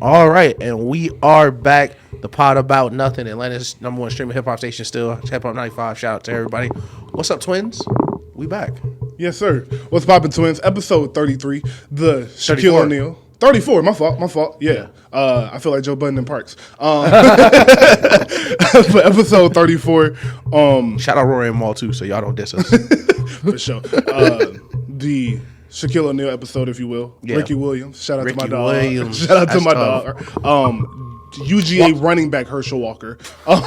All right, and we are back. The pod about nothing. Atlanta's number one streaming hip hop station still. Hip Hop 95. Shout out to everybody. What's up, twins? We back. Yes, sir. What's poppin', twins? Episode 33. The Shaquille 34. O'Neal. 34. My fault. Yeah. I feel like Joe Budden in Parks. For episode 34. Shout out Rory and Maul too, so y'all don't diss us. For sure. The Shaquille O'Neal episode, if you will. Yeah. Ricky Williams. Shout out Ricky to my dog. Williams. Shout out to That's my tough. dog. UGA running back Herschel Walker. Not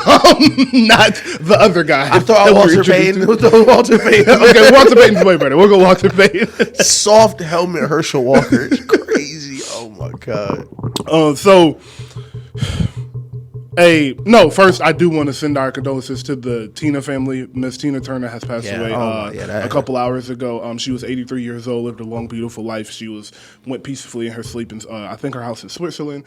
the other guy. I thought Walter Payton. Walter Payton. Okay, Walter Payton's way better. We'll go Walter Payton. Soft helmet Herschel Walker. It's crazy. Oh my god. First I do want to send our condolences to the Tina family. Miss Tina Turner has passed away a couple hours ago. She was 83 years old, lived a long, beautiful life. She went peacefully in her sleep in, I think, her house in Switzerland.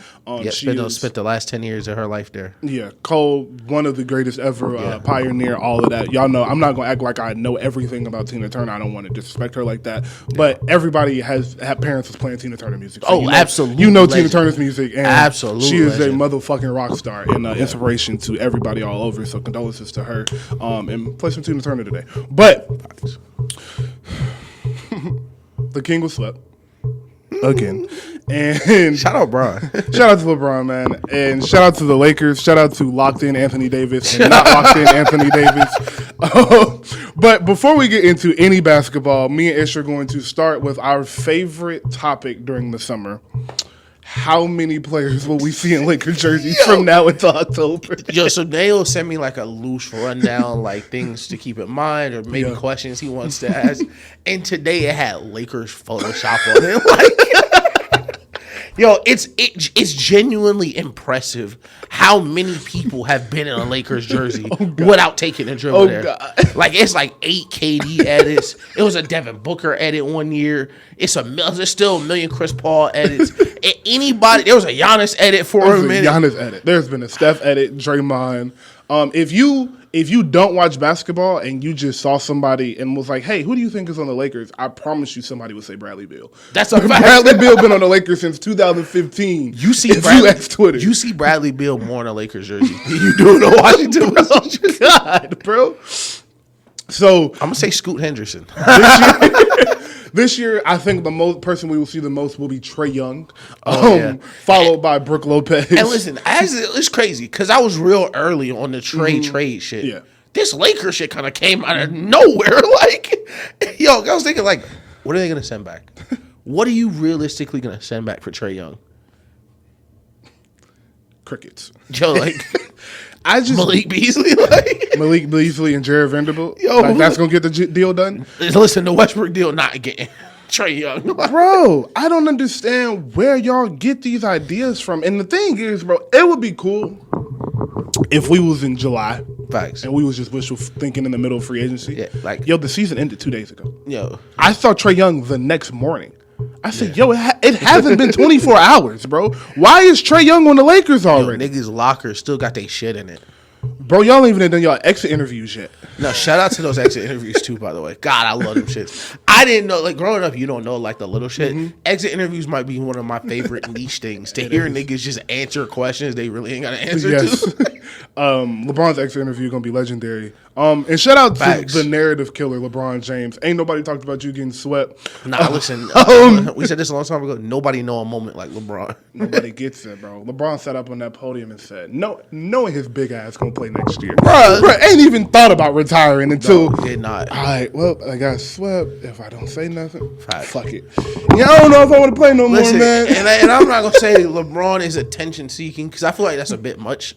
Spent the last 10 years of her life there. Yeah, Cole, one of the greatest ever, pioneer, all of that. Y'all know, I'm not going to act like I know everything about Tina Turner. I don't want to disrespect her like that. But everybody has had parents who's playing Tina Turner music. So absolutely. You know Tina Turner's music. And absolutely. She is a motherfucking rock star and inspiration to everybody all over. So condolences to her. And play some Tina Turner today. But the king was swept again. And shout out Bron. Shout out to LeBron, man. And shout out to the Lakers. Shout out to locked in Anthony Davis and not locked in Anthony Davis. But before we get into any basketball, me and Ish are going to start with our favorite topic during the summer. How many players will we see in Lakers jerseys from now until October? So they'll send me like a loose rundown, like things to keep in mind or maybe questions he wants to ask. And today it had Lakers Photoshop on it. It's genuinely impressive how many people have been in a Lakers jersey without taking a dribble there. God. Like, it's like 8 KD edits. It was a Devin Booker edit one year. There's still a million Chris Paul edits. There was a Giannis edit for a minute. Giannis edit. There's been a Steph edit, Draymond. If you don't watch basketball and you just saw somebody and was like, hey, who do you think is on the Lakers? I promise you somebody would say Bradley Beal. That's a fact. Bradley Beal been on the Lakers since 2015. You see Twitter. You see Bradley Beal more in a Lakers jersey than you do in a Washington Wizards. God, bro. So I'm going to say Scoot Henderson. This year, I think the person we will see the most will be Trae Young, followed by Brook Lopez. And listen, it's crazy because I was real early on the trade shit. Yeah. This Lakers shit kind of came out of nowhere. I was thinking, what are they going to send back? What are you realistically going to send back for Trae Young? Crickets. Malik Beasley, Malik Beasley and Jared Vanderbilt. That's gonna get the deal done. Listen, the Westbrook deal not getting Trae Young, bro. I don't understand where y'all get these ideas from. And the thing is, bro, it would be cool if we was in July, facts, and we was just wishful thinking in the middle of free agency. Yeah, the season ended 2 days ago. I saw Trae Young the next morning. I said, it hasn't been 24 hours, bro. Why is Trae Young on the Lakers already? Niggas' lockers still got their shit in it. Bro, y'all ain't even done y'all exit interviews yet. No, shout out to those exit interviews too, by the way. God, I love them shits. I didn't know, growing up, you don't know, the little shit. Mm-hmm. Exit interviews might be one of my favorite niche things. To hear niggas just answer questions they really ain't got to answer to. LeBron's exit interview going to be legendary. And shout out to the narrative killer, LeBron James. Ain't nobody talked about you getting swept. Nah, listen. We said this a long time ago. Nobody know a moment like LeBron. Nobody gets it, bro. LeBron sat up on that podium and said, knowing his big ass going to play next year. Bro, ain't even thought about retiring until. No, did not. All right, well, I got swept. If I don't say nothing, fuck it. I don't know if I want to play no more, man. And I'm not going to say LeBron is attention seeking because I feel like that's a bit much.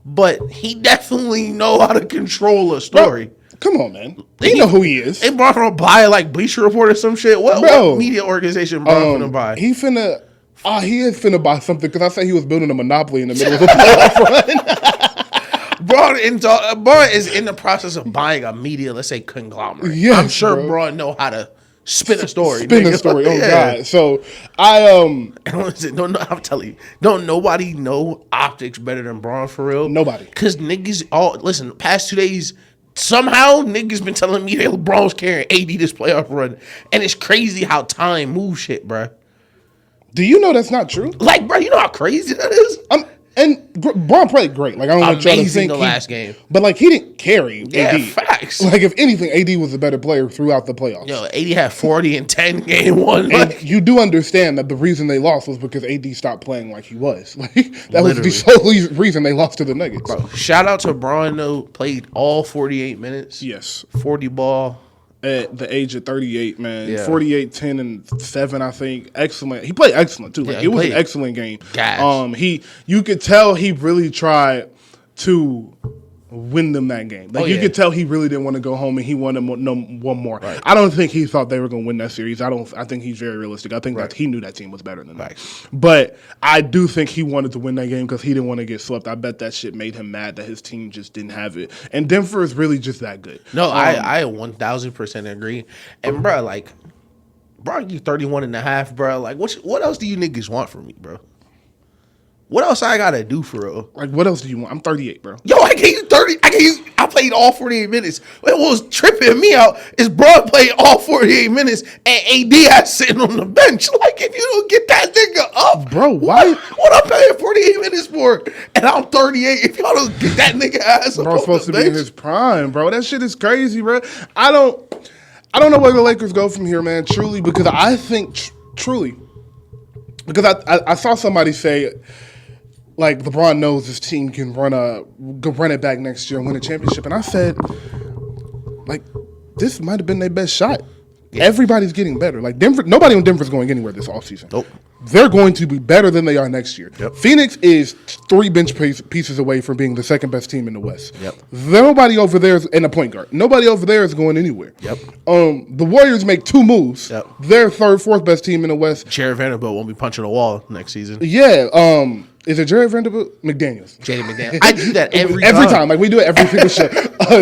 But he definitely know how to control a story. Bro, come on, man. They know who he is. They brought him to buy Bleacher Report or some shit. What media organization brought him to buy? He is finna buy something because I say he was building a monopoly in the middle of a playoff run. Braun is in the process of buying a media, let's say, conglomerate. Yes, I'm sure Braun know how to spin a story. God. So I'm telling you, don't nobody know optics better than Braun for real. Nobody. Because niggas, past 2 days, somehow niggas been telling me that LeBron was carrying AD this playoff run. And it's crazy how time moves shit, bruh. Do you know that's not true? Like, bro, you know how crazy that is? And Braun played great. Like, I don't want y'all to think the last game. But, like, he didn't carry AD. Yeah, facts. Like, if anything, AD was a better player throughout the playoffs. Yo, AD had 40 and 10 game one. And you do understand that the reason they lost was because AD stopped playing like he was. Like, that was the sole reason they lost to the Nuggets. Bro, shout out to Braun, though. Played all 48 minutes. Yes. 40 ball. At the age of 38, man. Yeah. 48, 10, and 7, I think. Excellent. He played excellent, too. Like, it was an excellent game. You could tell he really tried to win them that game. Like, you could tell he really didn't want to go home, and he wanted one more. Right. I don't think he thought they were going to win that series. I think he's very realistic. I think that he knew that team was better than that. But I do think he wanted to win that game because he didn't want to get swept. I bet that shit made him mad that his team just didn't have it. And Denver is really just that good. No, I 1,000% agree. And, bro, like, bro, you 31 and a half, bro. Like, what else do you niggas want from me, bro? What else I gotta do for real? Like, what else do you want? I'm 38, bro. Yo, I gave you 30. I played all 48 minutes. What was tripping me out is bro played all 48 minutes and AD has sitting on the bench. Like, if you don't get that nigga up, bro, why? What I'm paying 48 minutes for? And I'm 38. If y'all don't get that nigga ass up, bro, supposed to be in his prime, bro. That shit is crazy, bro. I don't know where the Lakers go from here, man. Truly, because I think because I saw somebody say, like, LeBron knows his team can run it back next year and win a championship. And I said, like, this might have been their best shot. Yeah. Everybody's getting better. Like, nobody on Denver's going anywhere this offseason. Nope. They're going to be better than they are next year. Yep. Phoenix is 3 bench pieces away from being the second best team in the West. Yep. Nobody over there is in a point guard. Nobody over there is going anywhere. Yep. The Warriors make 2 moves. Yep. They're third, fourth best team in the West. Jared Vanderbilt won't be punching a wall next season. Yeah. Is it Jared Vanderbilt? McDaniels. Jaden McDaniels. I do that every time. Like, we do it every single show.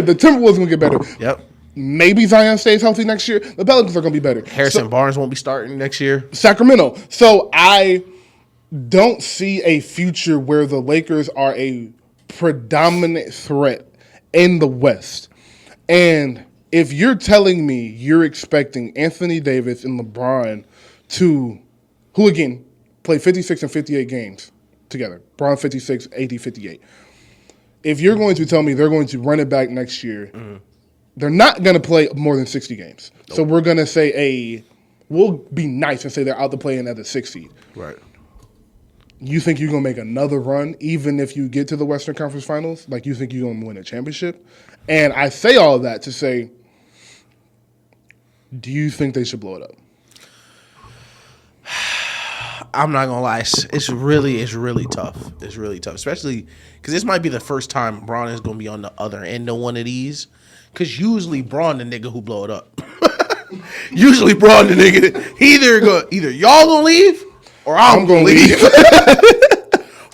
The Timberwolves going to get better. Yep. Maybe Zion stays healthy next year. The Pelicans are going to be better. Harrison Barnes won't be starting next year. Sacramento. So I don't see a future where the Lakers are a predominant threat in the West. And if you're telling me you're expecting Anthony Davis and LeBron to, who again, play 56 and 58 games together. LeBron 56, AD 58. If you're going to tell me they're going to run it back next year, they're not going to play more than 60 games. Nope. So we're going to say we'll be nice and say they're out to play in at the 6 seed. Right. You think you're going to make another run even if you get to the Western Conference Finals? Like, you think you're going to win a championship? And I say all of that to say, do you think they should blow it up? I'm not gonna lie, it's really tough. It's really tough, especially because this might be the first time Braun is gonna be on the other end of one of these. Because usually Braun the nigga who blow it up. Usually Braun the nigga either y'all gonna leave or I'm gonna leave.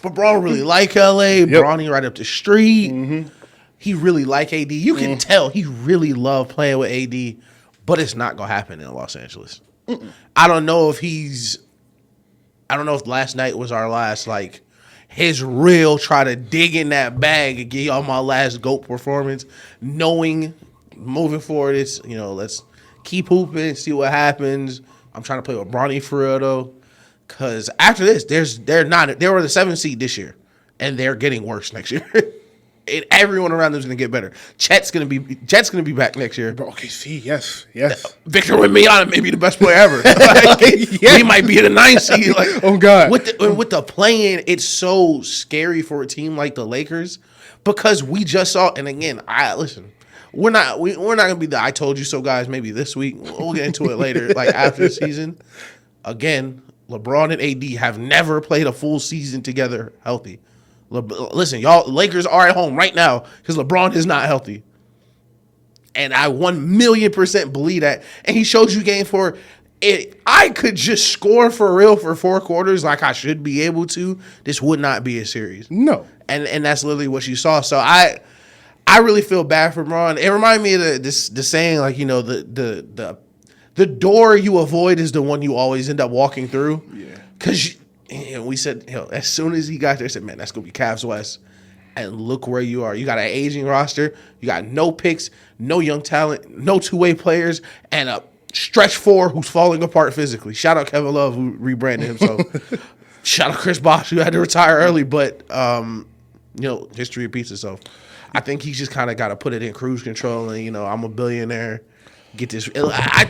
But Braun really like LA. Yep. Bronny right up the street. Mm-hmm. He really like AD. You can tell he really love playing with AD, but it's not gonna happen in Los Angeles. I don't know if last night was our last, like, his real try to dig in that bag and give y'all my last GOAT performance, knowing moving forward, it's, let's keep hooping, see what happens. I'm trying to play with Bronny for real, though, because after this, they were the 7th seed this year, and they're getting worse next year. And everyone around them is going to get better. Chet's going to be back next year. Bro, okay, see, yes. Victor Wembanyama may be the best player ever. He might be the 9th seed. Like, oh God! With the play-in, it's so scary for a team like the Lakers because we just saw. And again, we're not going to be the "I told you so" guys. Maybe this week we'll get into it later. Like after the season, again, LeBron and AD have never played a full season together healthy. Listen, y'all, Lakers are at home right now because LeBron is not healthy. And I 1,000,000% believe that. And he showed you game 4. I could just score for real for 4 quarters like I should be able to. This would not be a series. No. And that's literally what you saw. So I really feel bad for LeBron. It reminded me of the saying, like, the door you avoid is the one you always end up walking through. Yeah. Because we said, as soon as he got there, I said, man, that's going to be Cavs West. And look where you are. You got an aging roster. You got no picks, no young talent, no two-way players, and Stretch 4, who's falling apart physically. Shout out Kevin Love, who rebranded himself. Shout out Chris Bosh, who had to retire early, but history repeats itself. I think he's just kind of got to put it in cruise control, and I'm a billionaire. Get this. I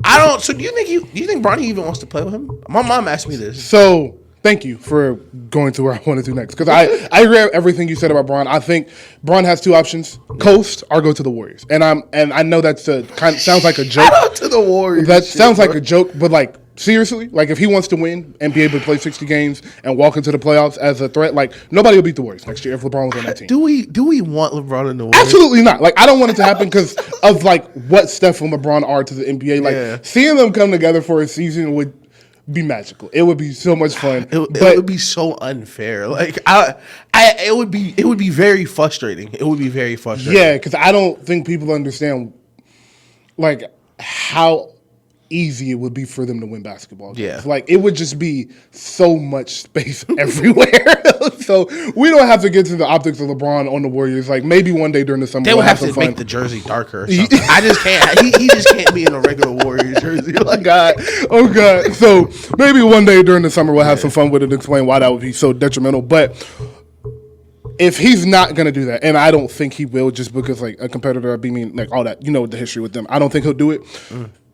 don't. So do you think Bronny even wants to play with him? My mom asked me this. So thank you for going to where I wanted to next, because I agree with everything you said about Bron. I think Bron has two options: coast or go to the Warriors. And I know that's sounds like a joke. Shout out to the Warriors. That sounds like a joke, but like. Seriously, like if he wants to win and be able to play 60 games and walk into the playoffs as a threat, like nobody will beat the Warriors next year if LeBron was on that team. Do we want LeBron in the Warriors? Absolutely not. Like I don't want it to happen because of like what Steph and LeBron are to the NBA. Like seeing them come together for a season would be magical. It would be so much fun. It would be so unfair. Like it would be very frustrating. It would be very frustrating. Yeah, because I don't think people understand like how easy it would be for them to win basketball games. Yeah. Like, it would just be so much space everywhere. So, we don't have to get to the optics of LeBron on the Warriors. Like, maybe one day during the summer they we'll would have to fun. make the jersey darker or something. I just can't. He just can't be in a regular Warriors jersey. Like, Oh, God. So, maybe one day during the summer we'll have some fun with it and explain why that would be so detrimental. But if he's not going to do that, and I don't think he will just because, like, a competitor being, like, all that, the history with them. I don't think he'll do it.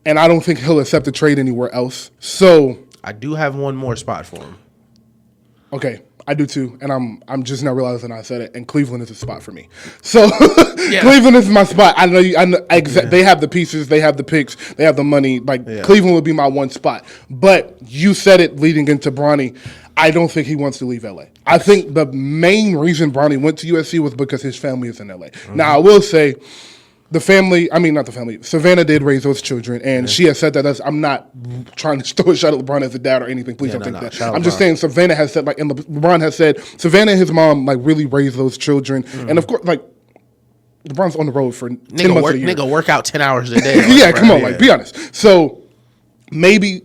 And I don't think he'll accept a trade anywhere else. So I do have one more spot for him. Okay, I do too, and I'm just now realizing I said it. And Cleveland is a spot for me. So Cleveland is my spot. I know they have the pieces, they have the picks, they have the money. Like Cleveland would be my one spot. But you said it leading into Bronny. I don't think he wants to leave LA. I think the main reason Bronny went to USC was because his family is in LA. Now I will say. Savannah did raise those children, and she has said that. I'm not trying to throw a shot at LeBron as a dad or anything. Please don't think that. I'm just saying Savannah has said, and LeBron has said, Savannah and his mom, really raised those children. And of course, LeBron's on the road for 10 months a year. Nigga work out 10 hours a day. Yeah, come on, be honest. So maybe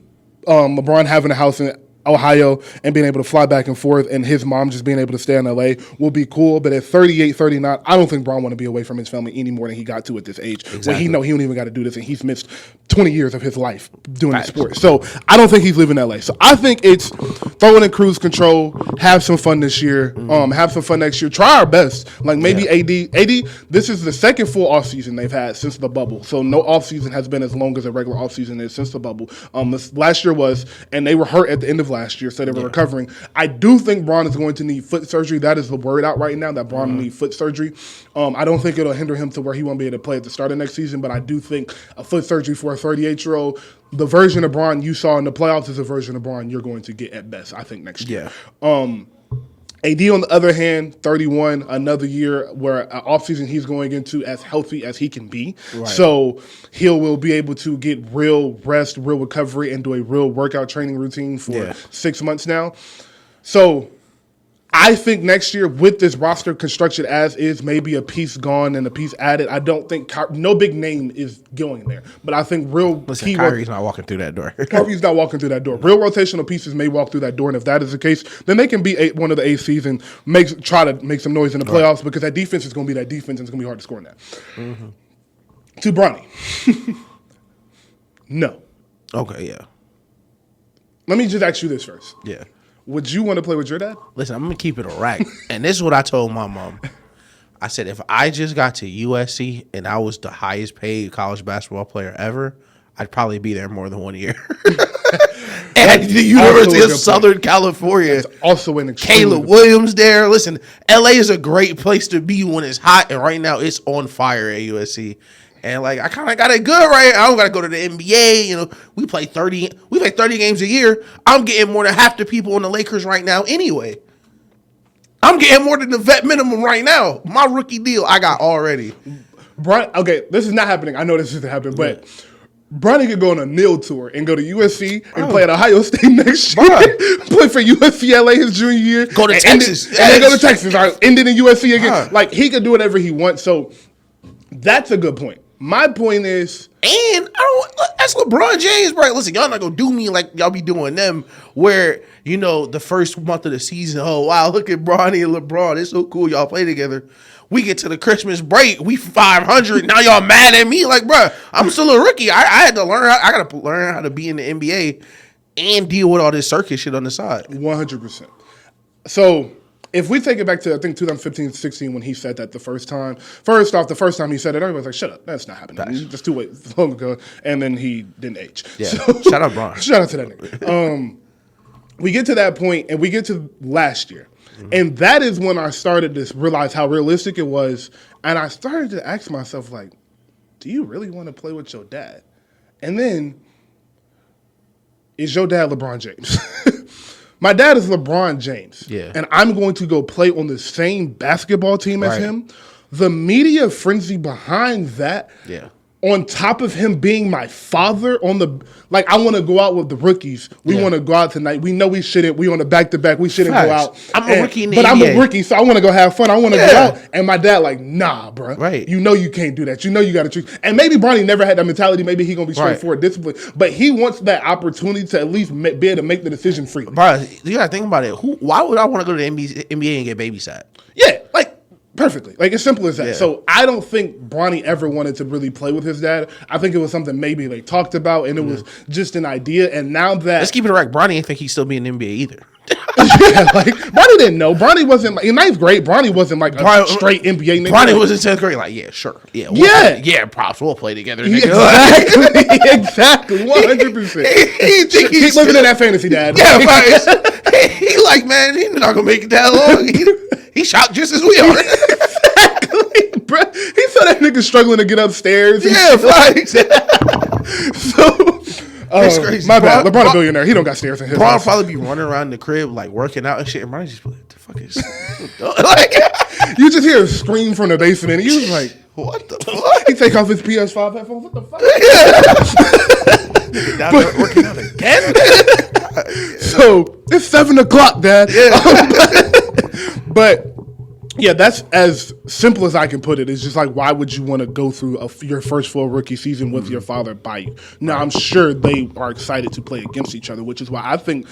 LeBron having a house in Ohio and being able to fly back and forth and his mom just being able to stay in LA will be cool. But at 38, 39, I don't think Bron want to be away from his family any more than he got to at this age. Exactly. When he know he don't even got to do this, and he's missed 20 years of his life doing the sport. So I don't think he's leaving LA. So I think it's throwing in cruise control, have some fun this year, have some fun next year, try our best. Like maybe AD, this is the second full offseason they've had since the bubble. So no offseason has been as long as a regular offseason is since the bubble. This last year was, and they were hurt at the end of last year, so they were recovering. I do think Bron is going to need foot surgery. That is the word out right now, that Bron will need foot surgery. I don't think it'll hinder him to where he won't be able to play at the start of next season, but I do think a foot surgery for a 38-year-old, the version of Bron you saw in the playoffs is a version of Bron you're going to get at best, I think, next year. AD, on the other hand, 31, another year where offseason he's going into as healthy as he can be. Right. So he will be able to get real rest, real recovery, and do a real workout training routine for 6 months now. So I think next year with this roster construction as is, maybe a piece gone and a piece added. I don't think no big name is going there, but I think Kyrie's not walking through that door. Kyrie's not walking through that door. Real rotational pieces may walk through that door, and if that is the case, then they can be one of the ACs and try to make some noise in the playoffs because that defense is going to be that defense and it's going to be hard to score in that. To Bronny, no. Okay, yeah. Let me just ask you this first. Yeah. Would you want to play with your dad? Listen, I'm going to keep it a rack. And this is what I told my mom. I said, if I just got to USC and I was the highest paid college basketball player ever, I'd probably be there more than 1 year. And the University of Southern California. That's also an Caleb Williams there. Listen, LA is a great place to be when it's hot. And right now it's on fire at USC. And I kind of got it good, right? I don't got to go to the NBA. We play 30 games a year. I'm getting more than half the people on the Lakers right now anyway. I'm getting more than the vet minimum right now. My rookie deal I got already. Okay, this is not happening. I know this isn't happening, but Bronny could go on a NIL tour and go to USC and play at Ohio State next year. Play for USCLA his junior year. Go to Texas. And then go to Texas. Ended in USC again. He could do whatever he wants. So that's a good point. My point is, and that's LeBron James, bro. Listen, y'all not gonna do me like y'all be doing them, where the first month of the season, oh wow, look at Bronny and LeBron, it's so cool y'all play together. We get to the Christmas break, we 500. Now y'all mad at me, like, bro, I'm still a rookie. I had to learn. I gotta learn how to be in the NBA and deal with all this circus shit on the side. 100%. So. If we take it back to, I think, 2015-16 when he said that the first time. First off, the first time he said it, everybody was like, shut up. That's not happening. That's too long ago. And then he didn't age. Yeah. So, shout out, Bron. Shout out to that nigga. We get to that point, and we get to last year. Mm-hmm. And that is when I started to realize how realistic it was. And I started to ask myself, like, do you really want to play with your dad? And then, is your dad LeBron James? My dad is LeBron James, and I'm going to go play on the same basketball team as him. The media frenzy behind that, on top of him being my father, I want to go out with the rookies. We want to go out tonight. We know we shouldn't. We on a back-to-back. We shouldn't go out. I'm a rookie in the But NBA. I'm a rookie, so I want to go have fun. I want to go out. And my dad like, nah, bro. Right. You know you can't do that. You know you got to choose. And maybe Bronny never had that mentality. Maybe he going to be straightforward, disciplined. But he wants that opportunity to at least be able to make the decision freely. Bro, you got to think about it. Why would I want to go to the NBA and get babysat? Yeah, perfectly. As simple as that. Yeah. So I don't think Bronny ever wanted to really play with his dad. I think it was something maybe they talked about, and it was just an idea. And now that... Let's keep it right. Bronny didn't think he'd still be in the NBA either. Bronny didn't know. Bronny wasn't... In ninth grade, Bronny wasn't a straight NBA nigga. Bronny was in 10th grade yeah, sure. Yeah, props. We'll play together. Exactly. Exactly. 100%. Keep living in that fantasy, Dad. Yeah, he man, he's not going to make it that long. He shot just as we are. Exactly, bro. He saw that nigga struggling to get upstairs. Yeah, right. So, it's crazy. My bad. LeBron a billionaire. He don't got stairs in his house. Probably be running around the crib working out and shit. And Bron just be like, the fuck is you just hear a scream from the basement, and you was like, what the fuck? He take off his PS5 headphones. What the fuck? Down there working out again. So it's 7 o'clock, Dad. Yeah. But yeah, that's as simple as I can put it. It's just why would you want to go through your first full rookie season with your father by you? Now, I'm sure they are excited to play against each other, which is why I think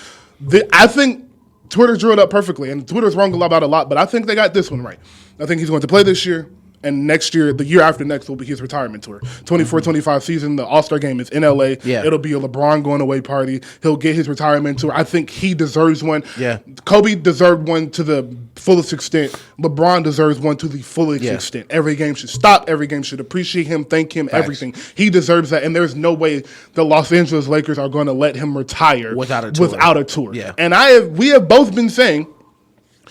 Twitter drew it up perfectly. And Twitter's wrong about a lot, but I think they got this one right. I think he's going to play this year. And next year, the year after next, will be his retirement tour. 24-25 season, the All-Star game is in L.A. Yeah. It'll be a LeBron going-away party. He'll get his retirement tour. I think he deserves one. Yeah. Kobe deserved one to the fullest extent. LeBron deserves one to the fullest extent. Every game should stop. Every game should appreciate him, thank him, everything. He deserves that. And there's no way the Los Angeles Lakers are going to let him retire without a tour. Yeah. And we have both been saying,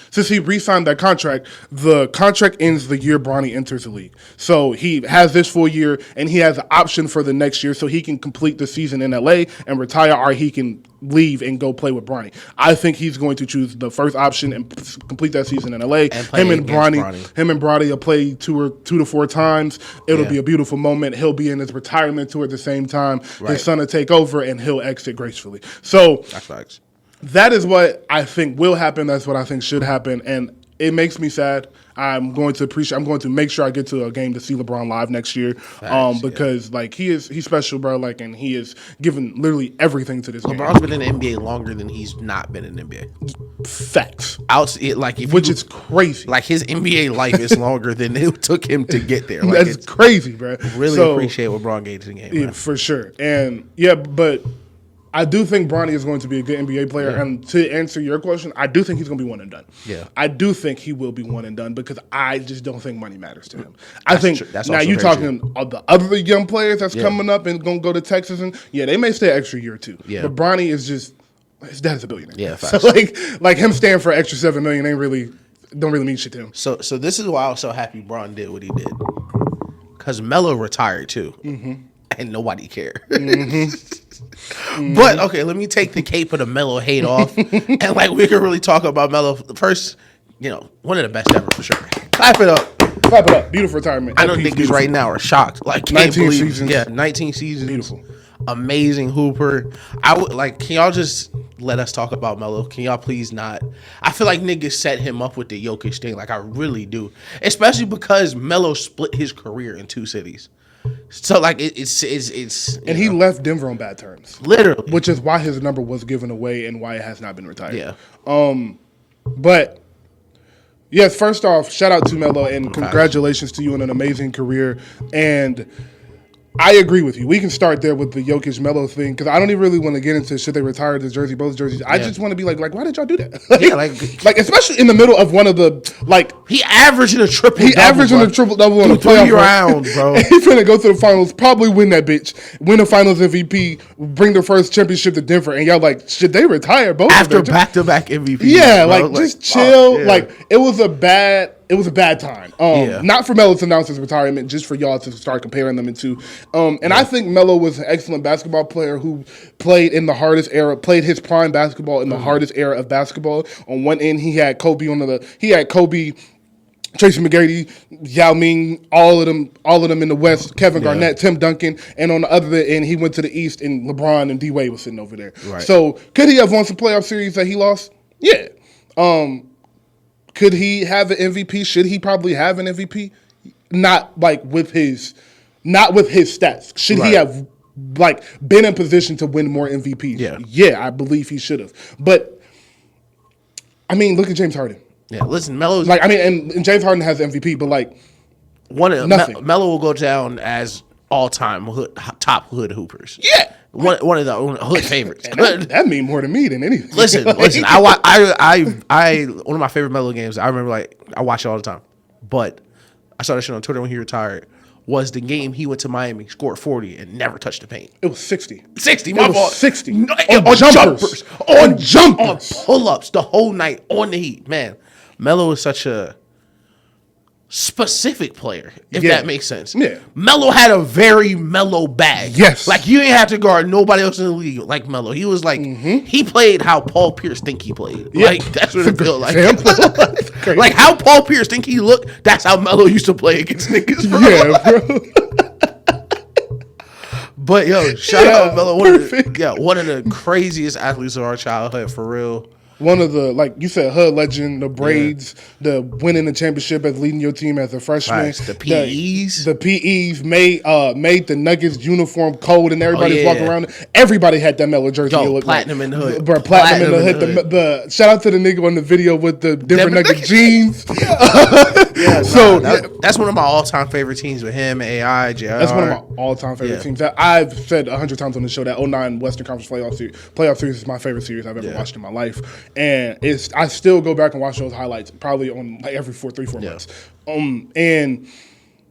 since he re-signed that contract, the contract ends the year Bronny enters the league. So he has this full year, and he has an option for the next year, so he can complete the season in L.A. and retire, or he can leave and go play with Bronny. I think he's going to choose the first option and complete that season in L.A. Him and Bronny will play 2 to 4 times. It'll be a beautiful moment. He'll be in his retirement tour at the same time. Right. His son will take over, and he'll exit gracefully. So that's facts. That is what I think will happen. That's what I think should happen. And it makes me sad. I'm going to make sure I get to a game to see LeBron live next year. Because he's special, bro. And he is given literally everything to this game. LeBron's been in the NBA longer than he's not been in the NBA. Facts. Which is crazy. His NBA life is longer than it took him to get there. That's crazy, bro. Really appreciate what LeBron gave to the game. Yeah, for sure. And but I do think Bronny is going to be a good NBA player. Yeah. And to answer your question, I do think he's going to be one and done. Yeah. I do think he will be one and done because I just don't think money matters to him. I think now you're talking the other young players that's coming up and going to go to Texas, and they may stay an extra year or two. Yeah. But Bronny is just, his dad is a billionaire. Yeah. Facts. So him staying for an extra $7 million don't really mean shit to him. So this is why I was so happy Bron did what he did. Because Melo retired too. Mm-hmm. And nobody cared. Mm-hmm. But okay, let me take the cape of the Melo hate off, and we can really talk about Melo. First, one of the best ever for sure. Clap it up. Clap it up. Beautiful retirement. I know niggas right now are shocked. 19 seasons. Yeah, 19 seasons. Beautiful. Amazing hooper. I would can y'all just let us talk about Melo? Can y'all please not? I feel like niggas set him up with the Jokic thing. I really do. Especially because Melo split his career in 2 cities. So like it's and he left Denver on bad terms, literally, which is why his number was given away and why it has not been retired. Yeah. But yes, first off, shout out to Melo and congratulations to you on an amazing career. And I agree with you. We can start there with the Jokic Melo thing because I don't even really want to get into should they retire the jersey, both jerseys. I just want to be like, why did y'all do that? like especially in the middle of one of the he averaging a triple. He averaging a triple double on the playoff round, bro. He's gonna go to the finals, probably win that bitch, win the finals MVP, bring the first championship to Denver, and y'all like, should they retire both after back-to-back MVP? Yeah, bro? Just chill. Like it was a bad time. Not for Melo to announce his retirement, just for y'all to start comparing them into. I think Melo was an excellent basketball player who played in the hardest era, played his prime basketball in the hardest era of basketball. On one end, he had Kobe Tracy McGrady, Yao Ming, all of them in the West, Kevin Garnett, Tim Duncan, and on the other end, he went to the East, and LeBron and D-Wade was sitting over there. Right. So could he have won some playoff series that he lost? Yeah. Could he have an MVP? Should he probably have an MVP? Not with his stats. Should he have been in position to win more MVPs? Yeah, I believe he should have. But I mean, look at James Harden. Yeah, listen, Melo's and James Harden has MVP, but nothing. Melo will go down as all-time top hood hoopers. Yeah. One of the hood favorites. that mean more to me than anything. Listen. I one of my favorite Melo games. I remember I watch it all the time. But I saw that shit on Twitter when he retired. Was the game he went to Miami, scored 40, and never touched the paint. It was 60. 60, my fault. 60. On jumpers. On pull-ups the whole night on the Heat. Man, Melo is such a specific player, if that makes sense. Yeah. Melo had a very Melo bag. Yes. You ain't have to guard nobody else in the league like Melo. He was he played how Paul Pierce think he played. Yeah. That's what it felt like. How Paul Pierce think he looked, that's how Melo used to play against niggas, bro. Yeah, bro. But shout out Melo. One of the craziest athletes of our childhood, for real. One of the, like you said, hood legend, the braids, the winning the championship as leading your team as a freshman. Right. The PEs. The PEs made the Nuggets uniform cold and everybody's walking around. Everybody had that Melo jersey. Platinum in the hood. Bro, platinum in the hood. The shout out to the nigga on the video with the different Nuggets jeans. That's one of my all-time favorite teams with him, AI, JR. That's one of my all-time favorite teams. That I've said 100 times on the show that 2009 Western Conference playoff series is my favorite series I've ever watched in my life. And I still go back and watch those highlights probably on every 3-4 months. And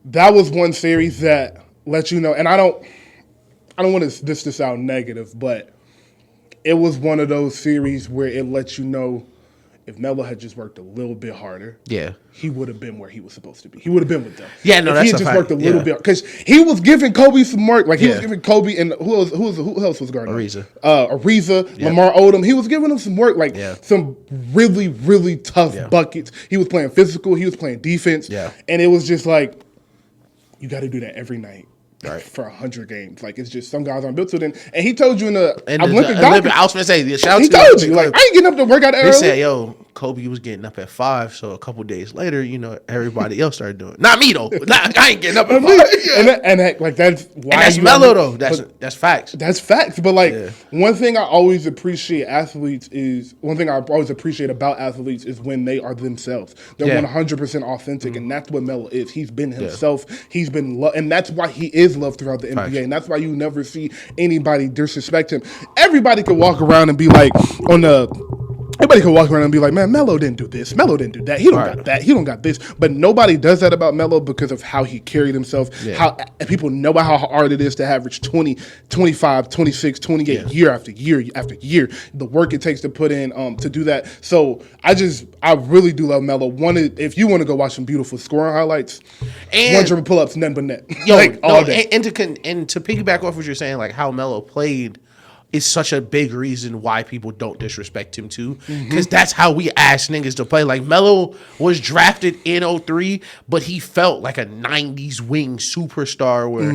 that was one series that let you know, and I don't want this to sound negative, but it was one of those series where it lets you know if Melo had just worked a little bit harder, he would have been where he was supposed to be. He would have been with them. Yeah, no, if that's he had just worked a little bit, because he was giving Kobe some work. He was giving Kobe and who else was guarding? Ariza, Lamar Odom. He was giving them some work, some really, really tough buckets. He was playing physical. He was playing defense. Yeah, and it was just you got to do that every night. Right. For 100 games. It's just some guys aren't built to it. And he told you in the Olympic document. I was going to say, shout out to he told you, I ain't getting up to work out early. They said, Kobe was getting up at 5, so a couple days later, everybody else started doing it. Not me, though. I ain't getting up at 5. And that's why. And that's Melo, though. That's facts. That's facts. But, one thing I always appreciate about athletes is when they are themselves. They're 100% authentic, and that's what Melo is. He's been himself. He's been and that's why he is loved throughout the NBA, and that's why you never see anybody disrespect him. Everybody could walk around and be man, Melo didn't do this. Melo didn't do that. He don't got that. He don't got this. But nobody does that about Melo because of how he carried himself, how people know how hard it is to average 20, 25, 26, 28 year after year after year. The work it takes to put in to do that. So I really do love Melo. If you want to go watch some beautiful scoring highlights, and 100 pull-ups, nothing but net. All day. And to piggyback off what you're saying, how Melo played is such a big reason why people don't disrespect him too, because that's how we ask niggas to play. Melo was drafted in 2003, but he felt like a 90s wing superstar where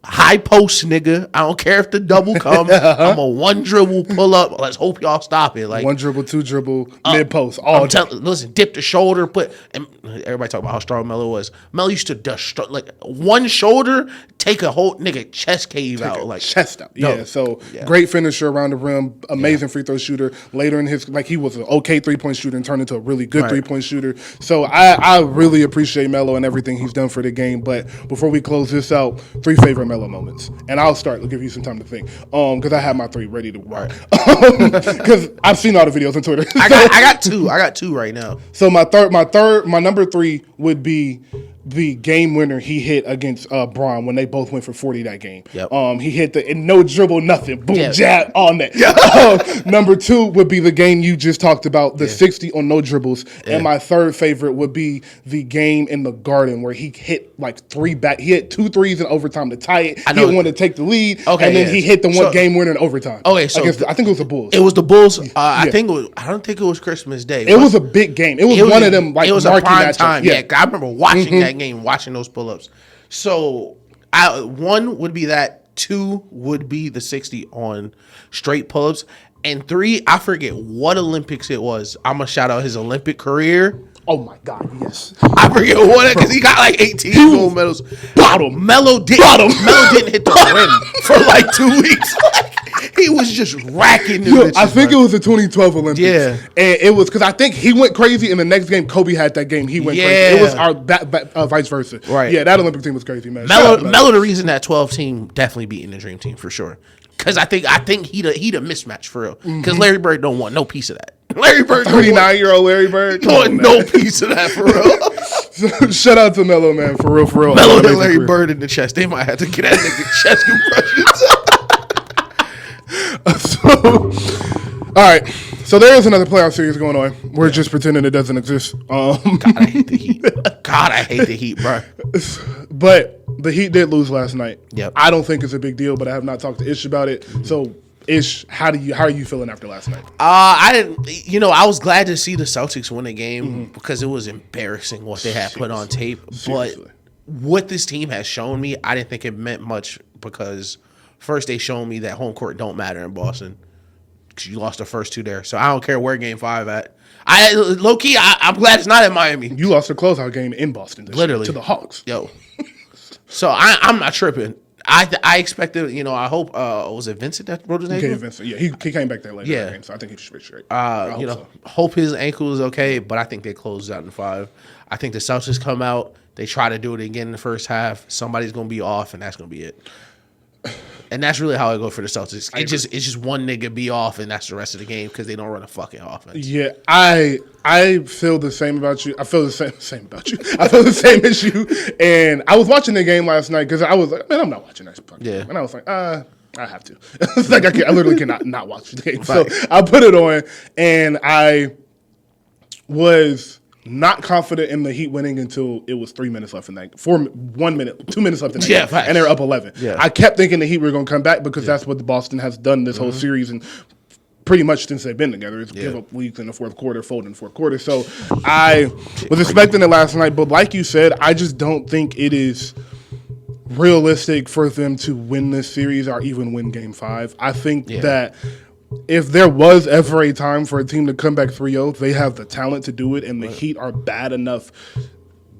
high post, nigga. I don't care if the double come. I'm a one dribble pull up. Let's hope y'all stop it. Like one dribble, two dribble, mid post. All listen, dip the shoulder. And everybody talk about how strong Melo was. Melo used to dust like one shoulder, take a whole nigga chest cave out, like chest out. Yeah. So great finisher around the rim, amazing free throw shooter. Later in his he was an okay 3-point shooter and turned into a really good 3-point shooter. So I really appreciate Melo and everything he's done for the game. But before we close this out, 3 favorite Melo moments, and I'll start. I'll give you some time to think, because I have my 3 ready to rock. Because I've seen all the videos on Twitter. I got two right now. So my number 3 would be the game winner he hit against Braun when they both went for 40 that game. Yep. He hit the no dribble, nothing, boom, jab on that. Number 2 would be the game you just talked about, the 60 on no dribbles. And my third favorite would be the game in the Garden where he hit like 3 back. He hit 2 threes in overtime to tie it. He didn't want to take the lead. Okay, and then he hit the one game winner in overtime. Okay, so I think it was the Bulls. It was the Bulls. I don't think it was Christmas Day. It was a big game. It was one of them like it was a prime time. Yeah, I remember watching that game, watching those pull-ups. So, 1 would be that. 2 would be the 60 on straight pull-ups. And 3, I forget what Olympics it was. I'm going to shout out his Olympic career. Oh, my God, yes. I forget what, because he got like 18 gold medals. Melo didn't hit the rim for like 2 weeks. He was just racking. I think it was the 2012 Olympics. Yeah, and it was because I think he went crazy. In the next game, Kobe had that game. He went crazy. It was our vice versa. Right. Yeah, that Olympic team was crazy, man. Melo, the reason that 12 team definitely beating the Dream Team for sure. Because I think he'd a mismatch for real. Because Larry Bird don't want no piece of that. Larry Bird, 39-year-old Larry Bird, don't want no piece of that for real. So, shout out to Melo, man, for real. Melo and Larry Bird in the chest. They might have to get that nigga chest compressions. All right. So there is another playoff series going on. We're just pretending it doesn't exist. God, I hate the Heat. God, I hate the Heat, bro. But the Heat did lose last night. Yep. I don't think it's a big deal, but I have not talked to Ish about it. So, Ish, how are you feeling after last night? I was glad to see the Celtics win a game because it was embarrassing what they had put on tape. Seriously. But what this team has shown me, I didn't think it meant much because first they showed me that home court don't matter in Boston. Because you lost the first 2 there. So I don't care where game 5 at. Low-key, I'm glad it's not in Miami. You lost the closeout game in Boston this year to the Hawks. Yo. So I'm not tripping. I expected, I hope, was it Vincent that wrote his name? Okay, Vincent. Yeah, he came back there later in the game, so I think he should be straight. Hope his ankle is okay, but I think they close out in 5. I think the Celtics come out, they try to do it again in the first half. Somebody's going to be off, and that's going to be it. And that's really how I go for the Celtics. It's just one nigga be off, and that's the rest of the game because they don't run a fucking offense. Yeah, I feel the same about you. I feel the same about you. I feel the same as you. And I was watching the game last night because I was like, man, I'm not watching that fucking game. And I was like, I have to. It's like I literally cannot not watch the game. So I put it on, and I was not confident in the Heat winning until it was 3 minutes left in that. 1 minute, 2 minutes left in that game, and they're up 11. Yeah. I kept thinking the Heat were going to come back because that's what the Boston has done this whole series and pretty much since they've been together. It's give up leads in the fourth quarter, fold in the fourth quarter. So I was expecting it last night, but like you said, I just don't think it is realistic for them to win this series or even win Game 5. I think that if there was ever a time for a team to come back 3-0, they have the talent to do it, and the Heat are bad enough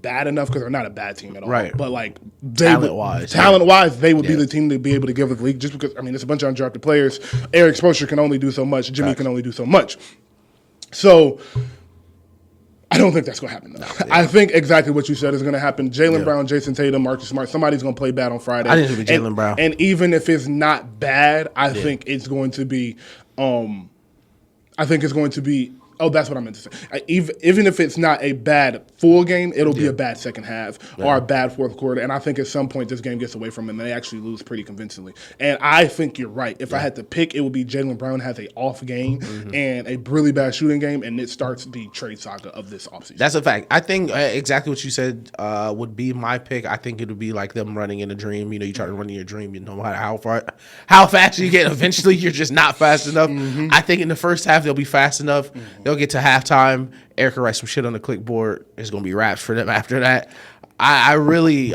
because they're not a bad team at all. Right. But like talent-wise, they would be the team to be able to give the league just because, it's a bunch of undrafted players. Eric Spoelstra can only do so much. Jimmy can only do so much. So I don't think that's going to happen, though. I think exactly what you said is going to happen. Jaylen Brown, Jason Tatum, Marcus Smart, somebody's going to play bad on Friday. I think it'll be Jaylen Brown. And even if it's not bad, I think it's going to be that's what I meant to say. Even if it's not a bad full game, it'll be a bad second half or a bad fourth quarter. And I think at some point this game gets away from them and they actually lose pretty convincingly. And I think you're right. If I had to pick, it would be Jaylen Brown has a off game and a really bad shooting game, and it starts the trade saga of this offseason. That's a fact. I think exactly what you said would be my pick. I think it would be like them running in a dream. You try to run in your dream, no matter how fast you get, eventually you're just not fast enough. I think in the first half they'll be fast enough. They'll get to halftime. Eric will write some shit on the clipboard. It's going to be raps for them after that. I really,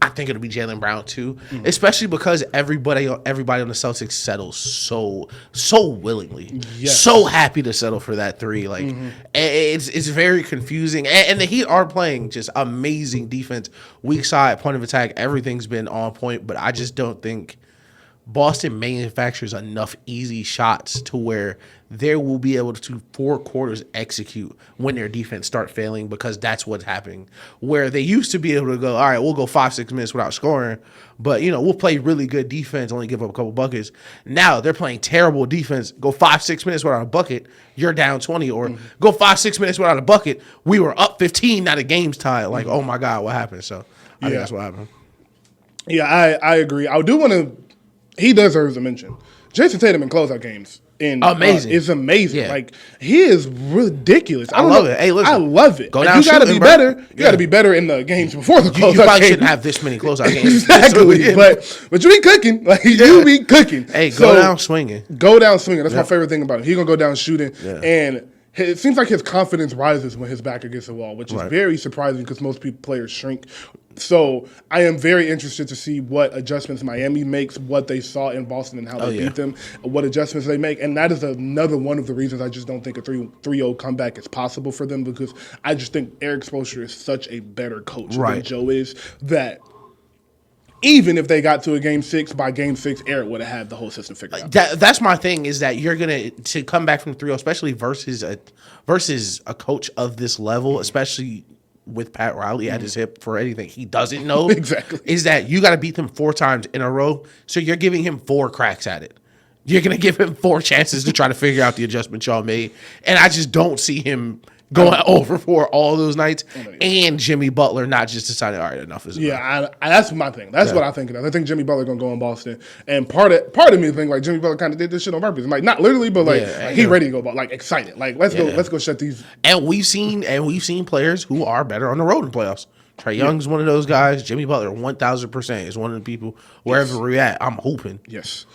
I think it'll be Jaylen Brown too, especially because everybody on the Celtics settles so willingly, so happy to settle for that three. Like it's very confusing, and the Heat are playing just amazing defense, weak side, point of attack, everything's been on point. But I just don't think Boston manufactures enough easy shots to where they will be able to 4 quarters execute when their defense start failing, because that's what's happening. Where they used to be able to go, all right, we'll go 5-6 minutes without scoring, but we'll play really good defense, only give up a couple buckets. Now they're playing terrible defense, go 5-6 minutes without a bucket, you're down 20, or go 5-6 minutes without a bucket, we were up 15, now the game's tied. Like, oh my God, what happened? So I think that's what happened. Yeah, I agree. I do want to. He deserves a mention. Jason Tatum in closeout games. Amazing. It's amazing. Yeah. Like, he is ridiculous. I love it. Hey, listen. I love it. Go down you got to shooting, be bro. better. You got to be better in the games before the closeout You probably games. shouldn't have this many closeout games. Exactly. But you be cooking. Like, you be cooking. Hey, go down swinging. Go down swinging. That's my favorite thing about him. He's going to go down shooting. Yeah. And it seems like his confidence rises when his back against the wall, which is very surprising because most players shrink. So I am very interested to see what adjustments Miami makes, what they saw in Boston and how they beat them, what adjustments they make. And that is another one of the reasons I just don't think a 3-0 comeback is possible for them, because I just think Eric Spoelstra is such a better coach than Joe is, that even if they got to a game 6, by game 6, Eric would have had the whole system figured out. That's my thing, is that you're going to come back from 3-0, especially versus a coach of this level, especially with Pat Riley at his hip for anything he doesn't know. Exactly. Is that you got to beat them 4 times in a row, so you're giving him 4 cracks at it. You're going to give him 4 chances to try to figure out the adjustment y'all made, and I just don't see him going over for all those nights, and Jimmy Butler not just deciding, all right, enough is enough. Yeah, that's my thing. That's what I think of. I think Jimmy Butler going to go in Boston, and part of me think like Jimmy Butler kind of did this shit on purpose. Like, not literally, but like he ready to go, like excited. Like, let's go shut these. And we've seen players who are better on the road in playoffs. Trae Young's one of those guys. Jimmy Butler, 1,000% is one of the people. Wherever we're at, I'm hooping. Yes.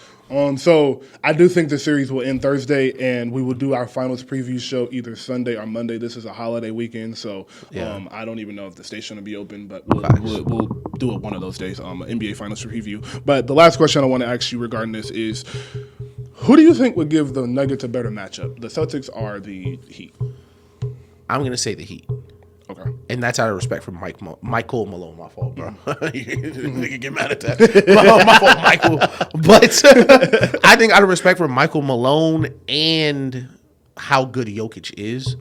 So I do think the series will end Thursday, and we will do our finals preview show either Sunday or Monday. This is a holiday weekend, so I don't even know if the station will be open, but we'll do it one of those days, NBA finals preview. But the last question I want to ask you regarding this is, who do you think would give the Nuggets a better matchup, the Celtics or the Heat? I'm going to say the Heat. Okay. And that's out of respect for Michael Malone. My fault, bro. Nigga get mad at that. My fault, Michael. But I think out of respect for Michael Malone and how good Jokic is,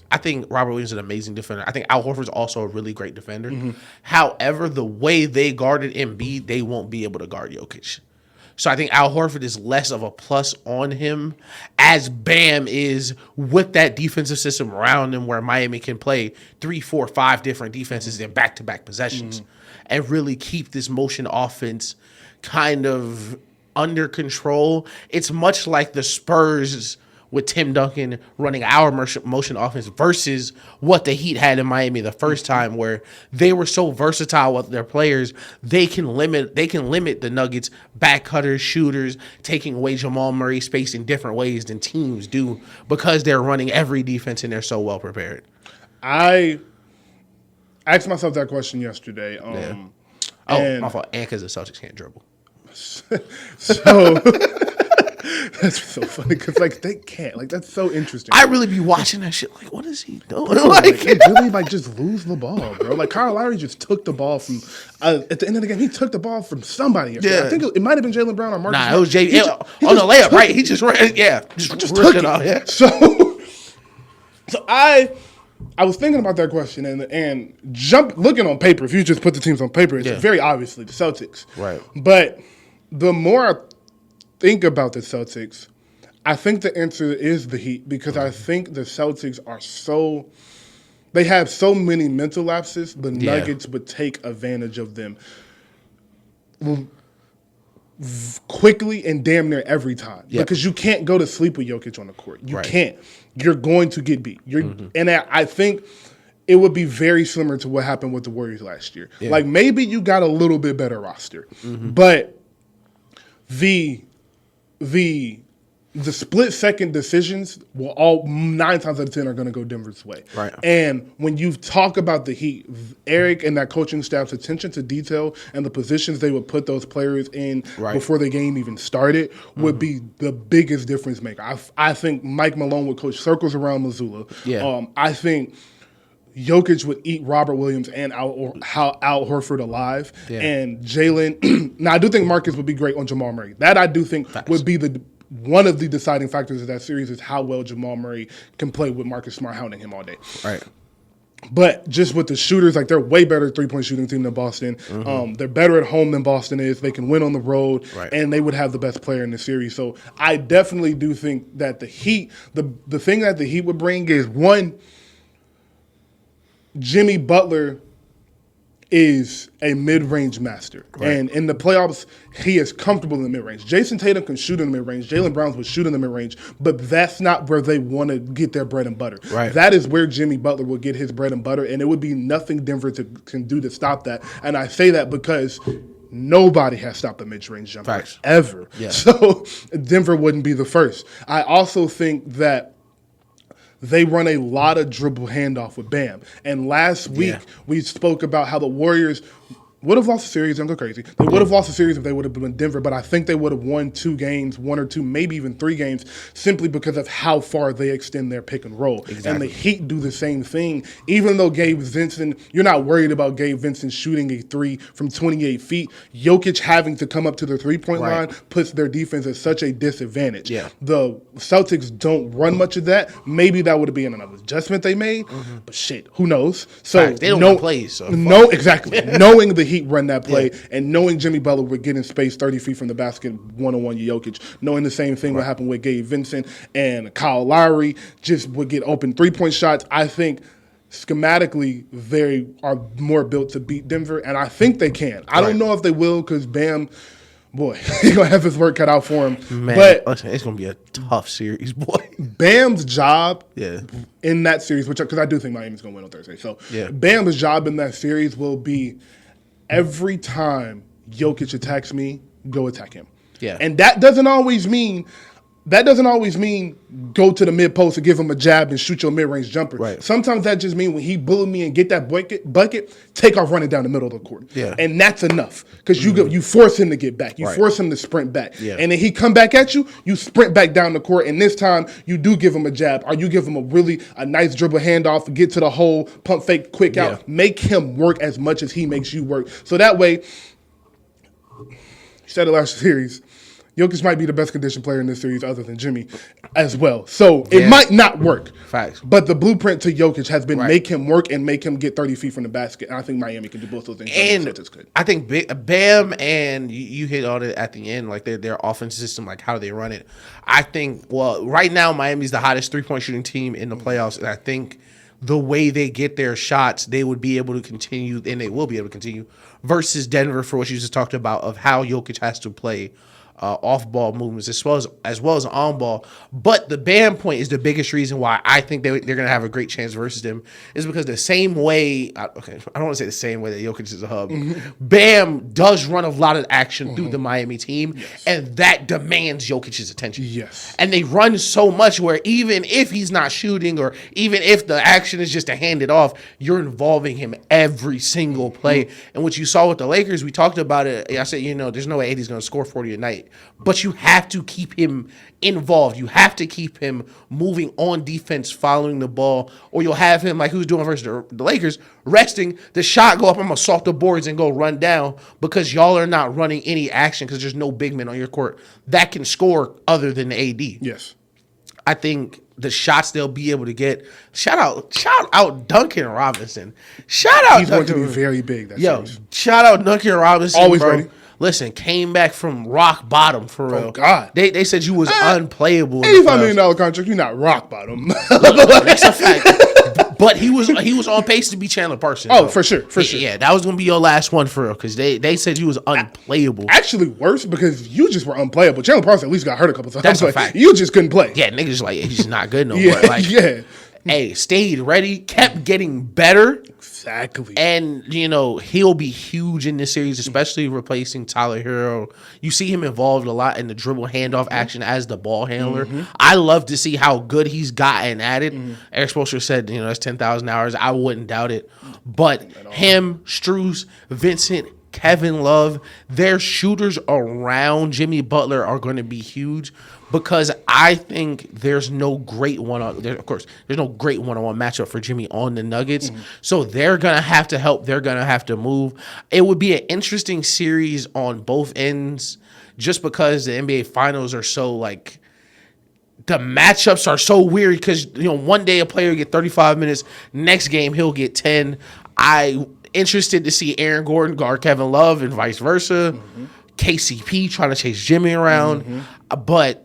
I think Robert Williams is an amazing defender. I think Al Horford's also a really great defender. However, the way they guarded Embiid, they won't be able to guard Jokic. So I think Al Horford is less of a plus on him, as Bam is with that defensive system around him, where Miami can play 3, 4, 5 different defenses in back-to-back possessions and really keep this motion offense kind of under control. It's much like the Spurs with Tim Duncan running our motion offense versus what the Heat had in Miami the first time, where they were so versatile with their players. They can limit the Nuggets back cutters, shooters, taking away Jamal Murray's space in different ways than teams do, because they're running every defense and they're so well prepared. I asked myself that question yesterday. My fault. And because the Celtics can't dribble. So that's so funny, because like they can't. Like, that's so interesting. I really be watching that shit. Like, what is he doing? Like, they really just lose the ball, bro. Like, Kyle Lowry just took the ball from at the end of the game. He took the ball from somebody. Yeah. I think it might have been Jaylen Brown or Marcus. Nah, it was Jay on the layup, right? He just ran. Yeah, just took it off. Yeah. So I was thinking about that question and looking on paper. If you just put the teams on paper, it's very obviously the Celtics. Right. But the more I think about the Celtics, I think the answer is the Heat, because I think the Celtics they have so many mental lapses. The Nuggets would take advantage of them quickly and damn near every time, because you can't go to sleep with Jokic on the court. You can't. You're going to get beat. And I think it would be very similar to what happened with the Warriors last year. Yeah. Like, maybe you got a little bit better roster, but the the split-second decisions will all 9 times out of 10 are going to go Denver's way. Right. And when you talk about the Heat, Eric and that coaching staff's attention to detail and the positions they would put those players in before the game even started would be the biggest difference maker. I think Mike Malone would coach circles around Missoula. Yeah. I think Jokic would eat Robert Williams and Al Horford alive. Yeah. And Jalen, now I do think Marcus would be great on Jamal Murray. That I do think would be one of the deciding factors of that series is how well Jamal Murray can play with Marcus Smart hounding him all day. Right. But just with the shooters, like they're way better three-point shooting team than Boston. They're better at home than Boston is. They can win on the road, and they would have the best player in the series. So I definitely do think that the Heat, the thing that the Heat would bring is, one, Jimmy Butler is a mid-range master. Right. And in the playoffs, he is comfortable in the mid-range. Jason Tatum can shoot in the mid-range. Jaylen Brown would shoot in the mid-range. But that's not where they want to get their bread and butter. Right. That is where Jimmy Butler will get his bread and butter, and it would be nothing Denver can do to stop that. And I say that because nobody has stopped the mid-range jumper ever. Yeah. So Denver wouldn't be the first. I also think that they run a lot of dribble handoff with Bam. And last week, we spoke about how the Warriors would have lost the series. Don't go crazy. They would have lost the series if they would have been in Denver, but I think they would have won 2 games, 1 or 2, maybe even 3 games, simply because of how far they extend their pick and roll. Exactly. And the Heat do the same thing. Even though Gabe Vincent, you're not worried about Gabe Vincent shooting a 3 from 28 feet. Jokic having to come up to the three-point line puts their defense at such a disadvantage. Yeah. The Celtics don't run much of that. Maybe that would have been another adjustment they made, but shit, who knows? So they don't play. So exactly. Knowing the Heat run that play and knowing Jimmy Butler would get in space 30 feet from the basket one-on-one Jokic, knowing the same thing would happen with Gabe Vincent and Kyle Lowry just would get open three-point shots. I think schematically they are more built to beat Denver, and I think they can. I don't know if they will because Bam, boy, he's going to have his work cut out for him. Man, but listen, it's going to be a tough series, boy. Bam's job in that series, because I do think Miami's going to win on Thursday. So Bam's job in that series will be every time Jokic attacks me, go attack him. Yeah. And that doesn't always mean go to the mid post and give him a jab and shoot your mid-range jumper. Right. Sometimes that just means when he bully me and get that bucket, take off running down the middle of the court. Yeah. And that's enough because you force him to get back. You force him to sprint back. Yeah. And then he come back at you, you sprint back down the court, and this time you do give him a jab or you give him a nice dribble handoff, get to the hole, pump fake, quick out. Make him work as much as he makes you work. So that way, you said it last series, Jokic might be the best conditioned player in this series other than Jimmy as well. So it might not work. Facts. But the blueprint to Jokic has been make him work and make him get 30 feet from the basket. And I think Miami can do both those things. And I think Bam and you hit on it at the end, like their offense system, like how they run it. I think, right now Miami's the hottest three-point shooting team in the playoffs. And I think the way they get their shots, they would be able to continue, and they will be able to continue, versus Denver for what you just talked about of how Jokic has to play off-ball movements as well as on-ball. But the Bam point is the biggest reason why I think they're going to have a great chance versus them is because the same way, I don't want to say the same way that Jokic is a hub, Bam does run a lot of action through the Miami team, and that demands Jokic's attention. Yes. And they run so much where even if he's not shooting or even if the action is just to hand it off, you're involving him every single play. And what you saw with the Lakers, we talked about it. I said, there's no way AD's going to score 40 a night. But you have to keep him involved. You have to keep him moving on defense, following the ball, or you'll have him, like he was doing versus the Lakers, resting, the shot go up, I'm going to assault the boards and go run down because y'all are not running any action because there's no big men on your court that can score other than the AD. Yes. I think the shots they'll be able to get. Shout out Duncan Robinson. He's going to be very big. Shout out Duncan Robinson. Always ready. Listen, came back from rock bottom for real. Oh, God. They said you was unplayable. $85 million contract, you're not rock bottom. That's a fact. But he was on pace to be Chandler Parsons. Oh, for sure. Yeah, that was going to be your last one for real because they said you was unplayable. Actually, worse because you just were unplayable. Chandler Parsons at least got hurt a couple times. That's a fact. You just couldn't play. Yeah, niggas like, he's not good no more. Like, hey, stayed ready, kept getting better. Exactly. And, he'll be huge in this series, especially replacing Tyler Hero. You see him involved a lot in the dribble handoff action as the ball handler. I love to see how good he's gotten at it. Eric Spoelstra said, that's 10,000 hours. I wouldn't doubt it. But him, Strus, Vincent, Kevin Love, their shooters around Jimmy Butler are going to be huge because I think there's no great one-on-one matchup for Jimmy on the Nuggets. So they're going to have to help. They're going to have to move. It would be an interesting series on both ends just because the NBA Finals are so the matchups are so weird because, one day a player will get 35 minutes, next game he'll get 10. Interested to see Aaron Gordon guard Kevin Love and vice versa. KCP trying to chase Jimmy around. But,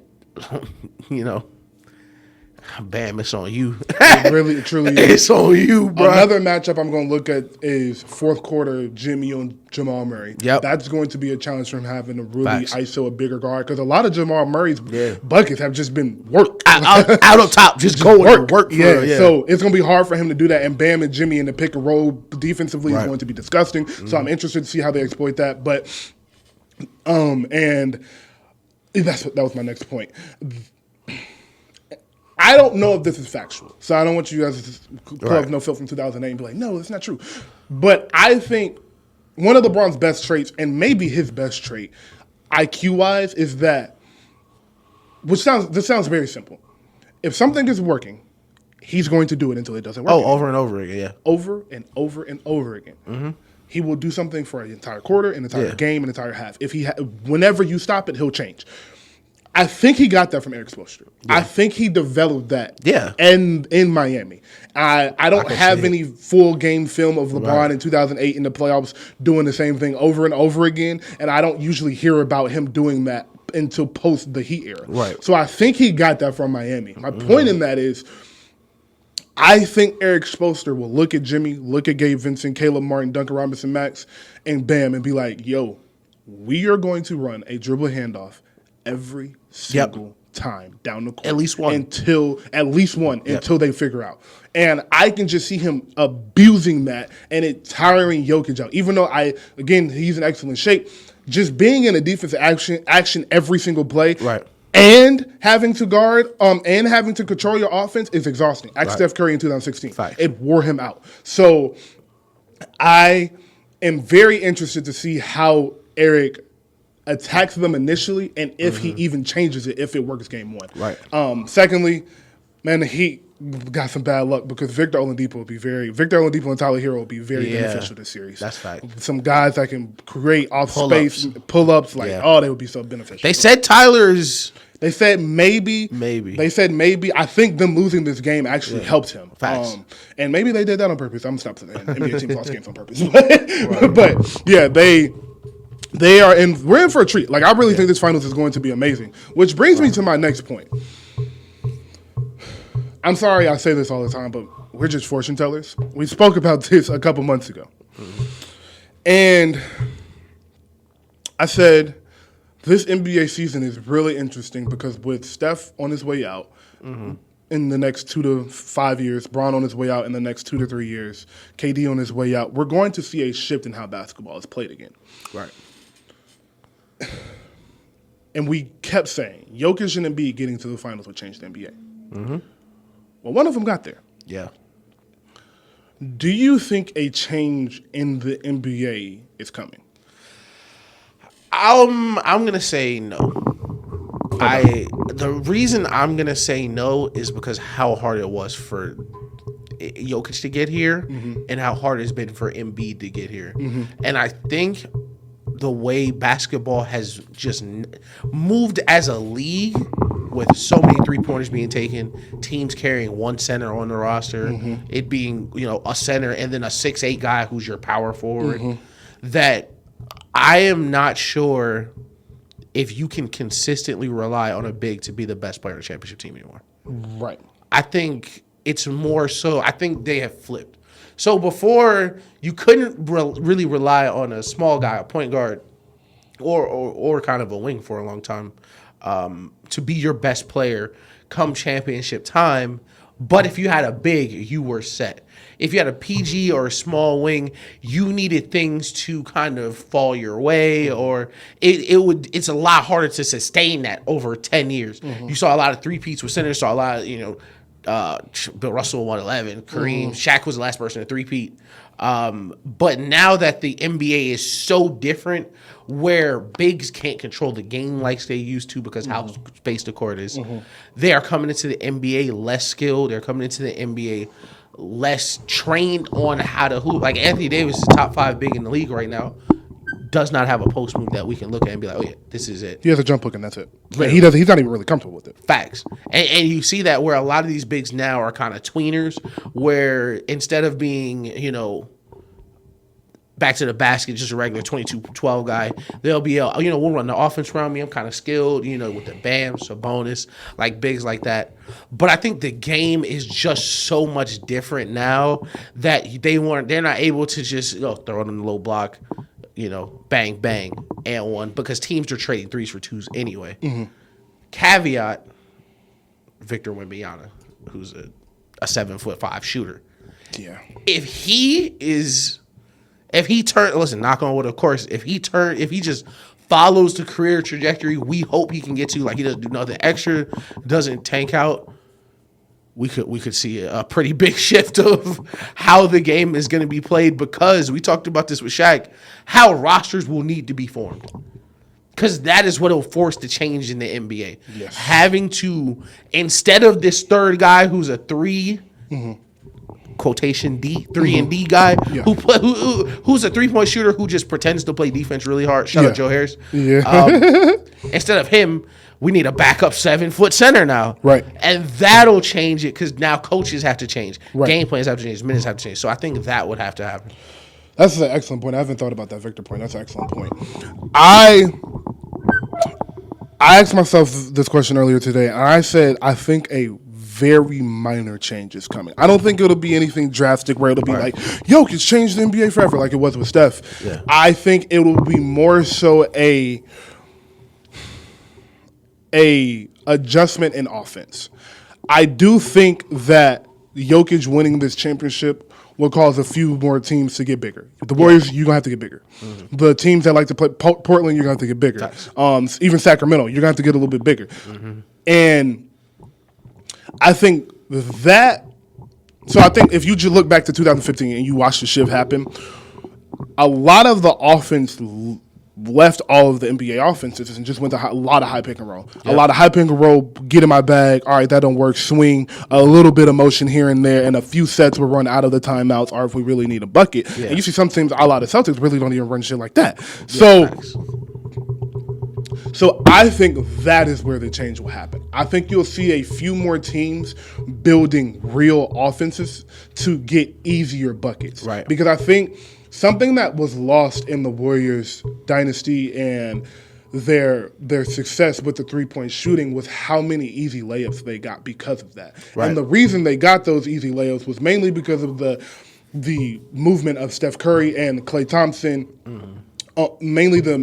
Bam, it's on you. It really, truly is. It's on you, bro. Another matchup I'm going to look at is fourth quarter Jimmy on Jamal Murray. Yep. That's going to be a challenge for him having to really Facts. ISO a bigger guard because a lot of Jamal Murray's buckets have just been work. Out up top, just go work. Yeah, so it's going to be hard for him to do that. And Bam and Jimmy in the pick and roll defensively is going to be disgusting. So I'm interested to see how they exploit that. But, and that was my next point. I don't know if this is factual, so I don't want you guys to pull up no film from 2008 and be like, no, it's not true. But I think one of LeBron's best traits, and maybe his best trait, IQ-wise, is that, this sounds very simple. If something is working, he's going to do it until it doesn't work. Over and over again, yeah. Over and over and over again. He will do something for an entire quarter, an entire game, an entire half. Whenever you stop it, he'll change. I think he got that from Eric Spoelstra. Yeah. I think he developed that in Miami. I don't have any full game film of LeBron in 2008 in the playoffs doing the same thing over and over again, and I don't usually hear about him doing that until post the Heat era. Right. So I think he got that from Miami. My point in that is I think Eric Spoelstra will look at Jimmy, look at Gabe Vincent, Caleb Martin, Duncan Robinson, Max, and Bam, and be like, yo, we are going to run a dribble handoff every single time down the court. At least one. Until they figure out. And I can just see him abusing that and it tiring Jokic out. Even though he's in excellent shape, just being in a defensive action every single play. Right. And having to guard, and having to control your offense is exhausting. Ask Steph Curry in 2016. Fact. It wore him out. So I am very interested to see how Eric attacks them initially, and if he even changes it, if it works game one. Right. Secondly, man, the Heat got some bad luck because Victor Oladipo and Tyler Hero will be very beneficial this series. That's fact. Some guys that can create space pull-ups, they would be so beneficial. They said Tyler's. They said maybe. They said maybe. I think them losing this game actually helped him. Facts. And maybe they did that on purpose. I'm going to stop saying NBA teams lost games on purpose. But yeah, we're in for a treat. I really think this finals is going to be amazing. Which brings me to my next point. I'm sorry I say this all the time, but we're just fortune tellers. We spoke about this a couple months ago. And I said, this NBA season is really interesting because with Steph on his way out in the next 2 to 5 years, Bron on his way out in the next 2 to 3 years, KD on his way out, we're going to see a shift in how basketball is played again. Right. And we kept saying, Jokic and Embiid getting to the finals would change the NBA. Well, one of them got there. Yeah. Do you think a change in the NBA is coming? I'm gonna say no. The reason I'm gonna say no is because how hard it was for Jokic to get here, and how hard it's been for Embiid to get here, and I think the way basketball has just moved as a league, with so many three-pointers being taken, teams carrying one center on the roster, it being a center and then a 6'8" guy who's your power forward, that I am not sure if you can consistently rely on a big to be the best player on the championship team anymore. Right. I think it's more so. I think they have flipped. So before, you couldn't really rely on a small guy, a point guard, or kind of a wing for a long time, to be your best player come championship time. But if you had a big, you were set. If you had a PG or a small wing, you needed things to kind of fall your way, or it's a lot harder to sustain that over 10 years. You saw a lot of three-peats with centers, saw a lot of, Bill Russell 111, Kareem, Shaq was the last person to three-peat. But now that the NBA is so different, where bigs can't control the game like they used to because how spaced the court is, they are coming into the NBA less skilled. They're coming into the NBA less trained on how to hoop. Like Anthony Davis is top 5 big in the league right now. Does not have a post move that we can look at and be like, oh yeah, this is it. He has a jump hook and that's it. He doesn't. He's not even really comfortable with it. Facts. And you see that where a lot of these bigs now are kind of tweeners, where instead of being, back to the basket, just a regular 22-12 guy, they'll be, we'll run the offense around me. I'm kind of skilled, with the Bam, Sabonis, like bigs like that. But I think the game is just so much different now that they're not able to just throw it on the low block, bang, bang, and one, because teams are trading threes for twos anyway. Caveat, Victor Wembanyama, who's a 7'5" shooter. Yeah. If he turns, listen, knock on wood, of course, if he just follows the career trajectory we hope he can get to, like he doesn't do nothing extra, doesn't tank out, we could see a pretty big shift of how the game is going to be played, because we talked about this with Shaq, how rosters will need to be formed. Because that is what will force the change in the NBA. Yes. Having to, instead of this third guy who's a 3, quotation D, 3 and D guy, who's a 3-point shooter who just pretends to play defense really hard. Shout out Joe Harris. Yeah. Instead of him, we need a backup 7-foot center now. Right. And that'll change it, because now coaches have to change. Right. Game plans have to change. Minutes have to change. So I think that would have to happen. That's an excellent point. I haven't thought about that Victor point. That's an excellent point. I asked myself this question earlier today, and I said I think a very minor change is coming. I don't think it'll be anything drastic where it'll be like, Jokic changed the NBA forever like it was with Steph. Yeah. I think it will be more so a adjustment in offense. I do think that Jokic winning this championship will cause a few more teams to get bigger. The Warriors, you're going to have to get bigger. The teams that like to play Portland, you're going to have to get bigger. Even Sacramento, you're going to have to get a little bit bigger. And I think that – so I think if you just look back to 2015 and you watch the shift happen, a lot of the offense left all of the NBA offenses and just went to a lot of high pick and roll. A lot of high pick and roll, get in my bag, all right, that don't work, swing, a little bit of motion here and there, and a few sets will run out of the timeouts, or if we really need a bucket. Yeah. And you see some teams, a lot of Celtics really don't even run shit like that. So I think that is where the change will happen. I think you'll see a few more teams building real offenses to get easier buckets. Right. Because I think something that was lost in the Warriors dynasty and their success with the three-point shooting was how many easy layups they got because of that. Right. And the reason they got those easy layups was mainly because of the movement of Steph Curry and Klay Thompson. Mainly the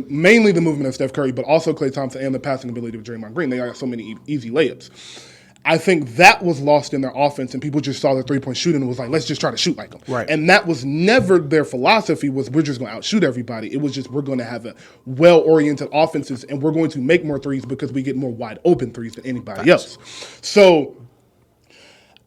movement of Steph Curry, but also Klay Thompson and the passing ability of Draymond Green. They got so many easy layups. I think that was lost in their offense, and people just saw the three-point shooting and was like, let's just try to shoot like them. Right. And that was never their philosophy, was we're just going to outshoot everybody. It was just we're going to have a well-oriented offenses, and we're going to make more threes because we get more wide-open threes than anybody else. So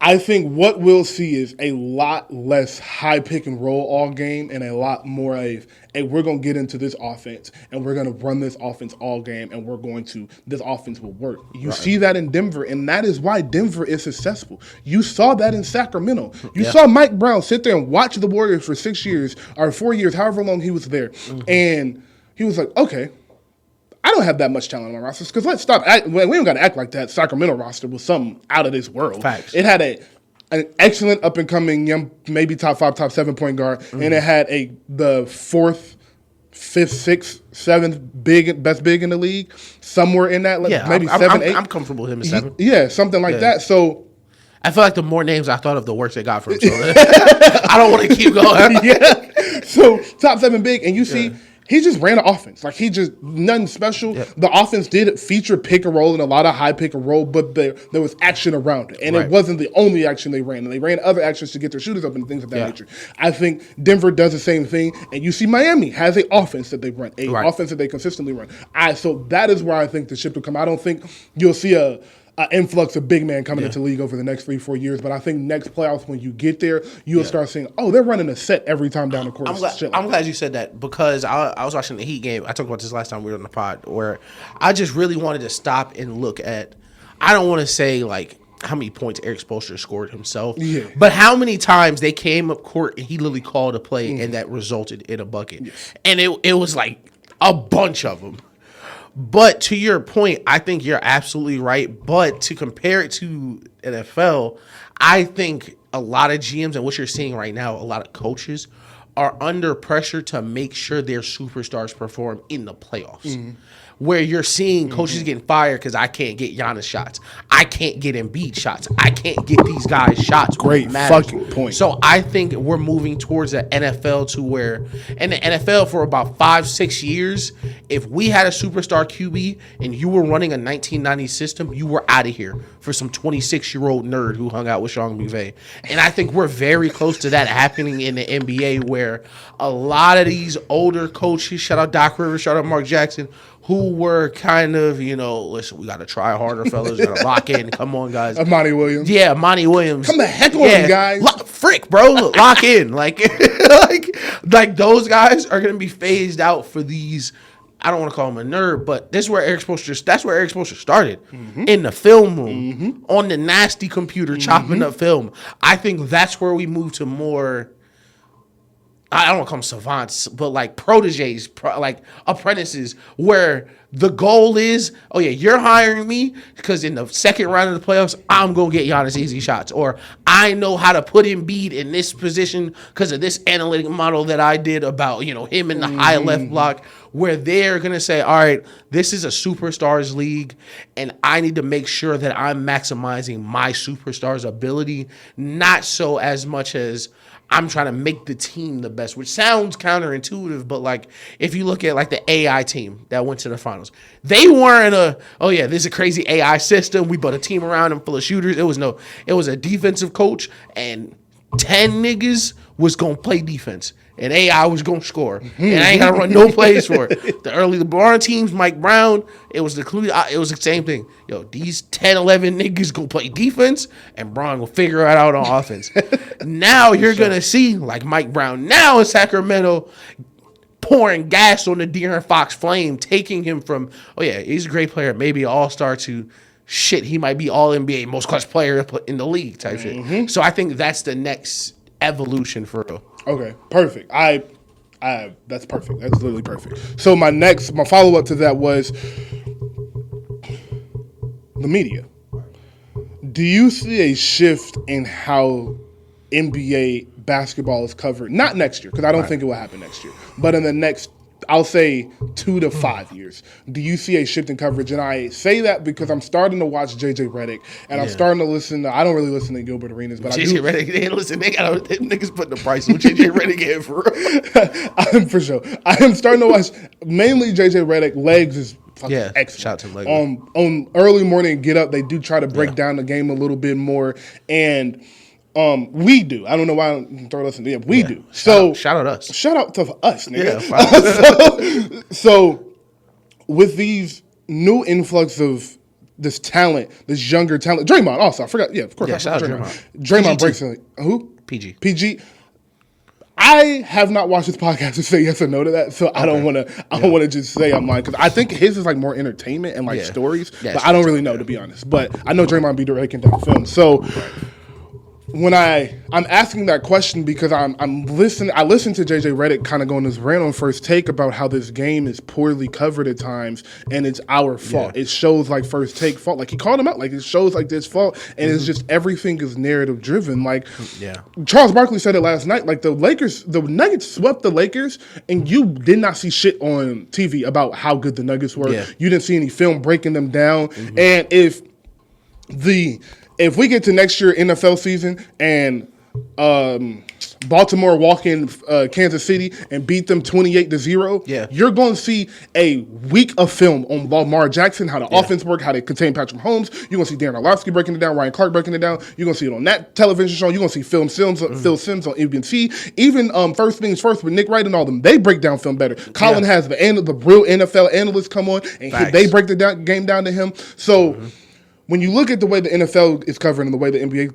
I think what we'll see is a lot less high pick and roll all game and a lot more of, hey, we're going to get into this offense and we're going to run this offense all game and this offense will work. You see that in Denver, and that is why Denver is successful. You saw that in Sacramento. You saw Mike Brown sit there and watch the Warriors for 6 years or 4 years, however long he was there. And he was like, okay, I don't have that much talent on my rosters, because let's stop. We don't got to act like that Sacramento roster was something out of this world. Facts. It had an excellent up-and-coming young, maybe top 5, top 7 point guard, and it had the 4th, 5th, 6th, 7th best big in the league, somewhere in that, maybe 7, 8. I'm comfortable with him at 7. Yeah, something like that. So I feel like the more names I thought of, the worse they got for him. So I don't want to keep going. So top 7 big, and you see he just ran an offense. Like, he just, nothing special. Yep. The offense did feature pick and roll and a lot of high pick and roll, but there was action around it. And it wasn't the only action they ran. And they ran other actions to get their shooters up and things of that nature. I think Denver does the same thing. And you see Miami has an offense that they run, offense that they consistently run. So that is where I think the shift will come. I don't think you'll see an influx of big man coming into the league over the next 3-4 years. But I think next playoffs, when you get there, you'll start seeing, they're running a set every time down the court. I'm glad you said that, because I was watching the Heat game. I talked about this last time we were on the pod, where I just really wanted to stop and look at, I don't want to say like how many points Eric Spoelstra scored himself, but how many times they came up court and he literally called a play and that resulted in a bucket. And it was like a bunch of them. But to your point, I think you're absolutely right. But to compare it to NFL, I think a lot of GMs and what you're seeing right now, a lot of coaches are under pressure to make sure their superstars perform in the playoffs. Where you're seeing coaches getting fired because I can't get Giannis shots. I can't get Embiid shots. I can't get these guys shots. Great fucking point. So I think we're moving towards the NFL to where, in the NFL for about 5-6 years, if we had a superstar QB and you were running a 1990 system, you were out of here for some 26-year-old nerd who hung out with Sean McVay. And I think we're very close to that happening in the NBA, where a lot of these older coaches, shout out Doc Rivers, shout out Mark Jackson, who were kind of, listen, we got to try harder, fellas. We got to lock in. Come on, guys. Monty Williams. Yeah, Monty Williams. Come the heck on, guys. Frick, bro. Lock in. Like those guys are going to be phased out for these. I don't want to call him a nerd, but that's where Eric Spoelstra started. In the film room, on the nasty computer, chopping up film. I think that's where we move to more, I don't want to call them savants, but like proteges, like apprentices, where the goal is, you're hiring me because in the second round of the playoffs, I'm going to get Giannis easy shots. Or I know how to put Embiid in this position because of this analytic model that I did about, him in the high left block, where they're going to say, all right, this is a superstars league, and I need to make sure that I'm maximizing my superstars' ability, not so as much as I'm trying to make the team the best, which sounds counterintuitive, but like if you look at like the AI team that went to the finals, they weren't this is a crazy AI system. We built a team around them full of shooters. It was a defensive coach and 10 niggas was going to play defense. And AI was going to score. And I ain't got to run no plays for it. The early LeBron teams, Mike Brown, it was the same thing. These 10, 11 niggas going to play defense, and Brown will figure it out on offense. Now you're going to see, like Mike Brown now in Sacramento, pouring gas on the De'Aaron Fox flame, taking him from, he's a great player, maybe an all-star, to shit, he might be all-NBA, most clutch player in the league type shit. So I think that's the next evolution for real. Okay, perfect. That's perfect. That's literally perfect. So my follow-up to that was the media. Do you see a shift in how NBA basketball is covered? Not next year, because I don't think it will happen next year, but in the next, I'll say 2 to 5 years. Do you see a shift in coverage? And I say that because I'm starting to watch JJ Redick, and I'm starting to listen to, I don't really listen to Gilbert Arenas, but JJ Redick, they got niggas putting the price on JJ Redick in for real. For sure. I am starting to watch mainly JJ Redick. Legs is fucking excellent. Shout out to Legs. On early morning Get Up, they do try to break down the game a little bit more, and we do. I don't know why I'm throwing us in there. We do. So shout out us. Shout out to us, nigga. Yeah, so with these new influx of this talent, this younger talent, Draymond also. I forgot. Yeah, of course. Yeah, shout out Draymond. Draymond breaks in. Who? PG. I have not watched this podcast to say yes or no to that, so I don't want to. I don't want to just say I'm lying, because I think his is like more entertainment and like stories, but I don't really know, to be honest. But I know Draymond be breaking down film, so. When I'm asking that question because I'm listening. I listened to JJ Redick kind of go on this rant on First Take about how this game is poorly covered at times, and it's our fault. Yeah. It shows like First Take fault. Like he called him out. Like it shows like this fault, and it's just everything is narrative driven. Like Charles Barkley said it last night. Like the Nuggets swept the Lakers, and you did not see shit on TV about how good the Nuggets were. Yeah. You didn't see any film breaking them down, and if we get to next year NFL season and Baltimore walk in Kansas City and beat them 28-0. Yeah. You're going to see a week of film on Lamar Jackson, how the offense work, how they contain Patrick Mahomes. You're going to see Darren Orlovsky breaking it down, Ryan Clark breaking it down. You're going to see it on that television show. You're going to see Phil Sims on NBC. Even First Things First with Nick Wright and all them, they break down film better. Colin has the real NFL analysts come on, and they break the game down to him. So when you look at the way the NFL is covered and the way the NBA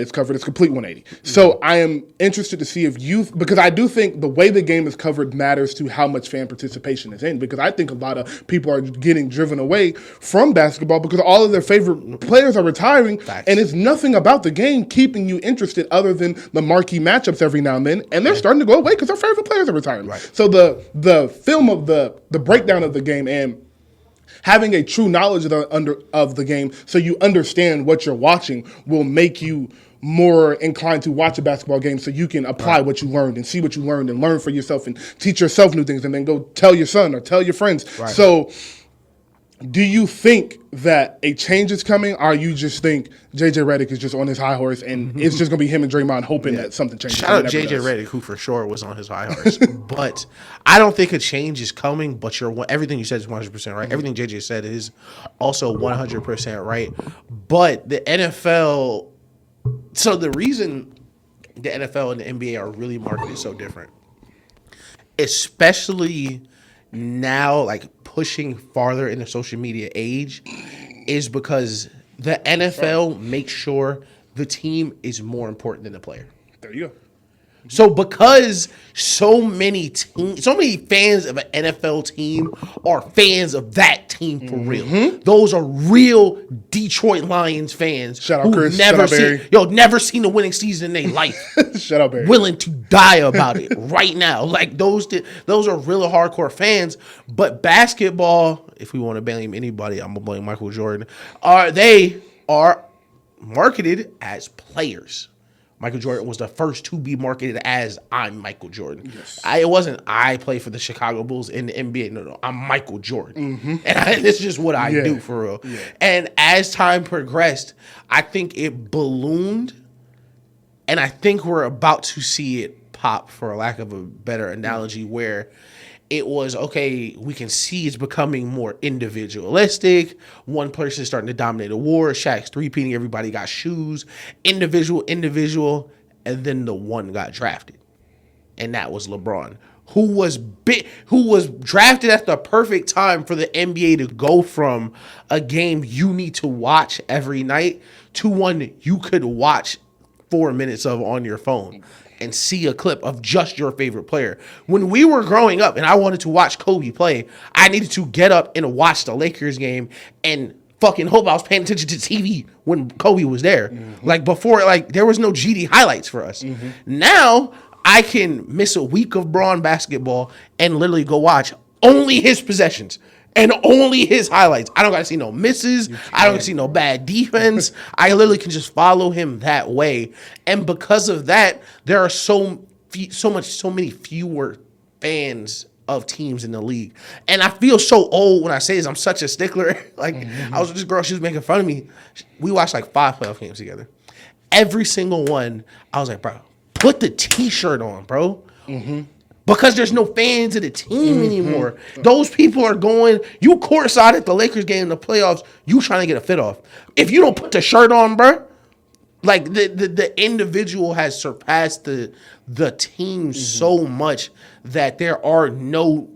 is covered, it's complete 180. So I am interested to see if because I do think the way the game is covered matters to how much fan participation is in, because I think a lot of people are getting driven away from basketball because all of their favorite players are retiring, and it's nothing about the game keeping you interested other than the marquee matchups every now and then, and they're starting to go away because their favorite players are retiring. Right. So the film of the breakdown of the game and having a true knowledge of the game so you understand what you're watching will make you more inclined to watch a basketball game so you can apply what you learned and see what you learned and learn for yourself and teach yourself new things and then go tell your son or tell your friends. Right. So do you think that a change is coming, or you just think J.J. Redick is just on his high horse and it's just going to be him and Draymond hoping that something changes? Shout out J.J. Redick, who for sure was on his high horse. But I don't think a change is coming, but everything you said is 100% right. Everything J.J. said is also 100% right. But the NFL... So the reason the NFL and the NBA are really marketed so different, especially now, like pushing farther in the social media age, is because the NFL makes sure the team is more important than the player. There you go. So because so many fans of an NFL team are fans of that team for real. Those are real Detroit Lions fans. Shout out Chris. Never seen a winning season in their life. Shout out Barry. Willing to die about it right now. Like those are really hardcore fans. But basketball, if we want to blame anybody, I'm gonna blame Michael Jordan. They are marketed as players. Michael Jordan was the first to be marketed as I'm Michael Jordan. Yes. It wasn't I play for the Chicago Bulls in the NBA. No, I'm Michael Jordan. And this is just what I do for real. Yeah. And as time progressed, I think it ballooned. And I think we're about to see it pop, for lack of a better analogy, where it was, okay, we can see it's becoming more individualistic. One person starting to dominate a war. Shaq's three-peating. Everybody got shoes. Individual. And then the one got drafted. And that was LeBron, who was drafted at the perfect time for the NBA to go from a game you need to watch every night to one you could watch 4 minutes of on your phone and see a clip of just your favorite player. When we were growing up and I wanted to watch Kobe play, I needed to get up and watch the Lakers game and fucking hope I was paying attention to TV when Kobe was there. Like before, like there was no GD highlights for us. Now I can miss a week of Braun basketball and literally go watch only his possessions and only his highlights. I don't got to see no misses. I don't see no bad defense. I literally can just follow him that way. And because of that, there are so many fewer fans of teams in the league. And I feel so old when I say this. I'm such a stickler. Like I was with this girl, she was making fun of me. We watched like 5 playoff games together. Every single one, I was like, bro, put the t-shirt on, bro. Because there's no fans of the team anymore. Those people are going, you courtside at the Lakers game in the playoffs, you trying to get a fit off. If you don't put the shirt on, bro, like the individual has surpassed the team so much that there are no,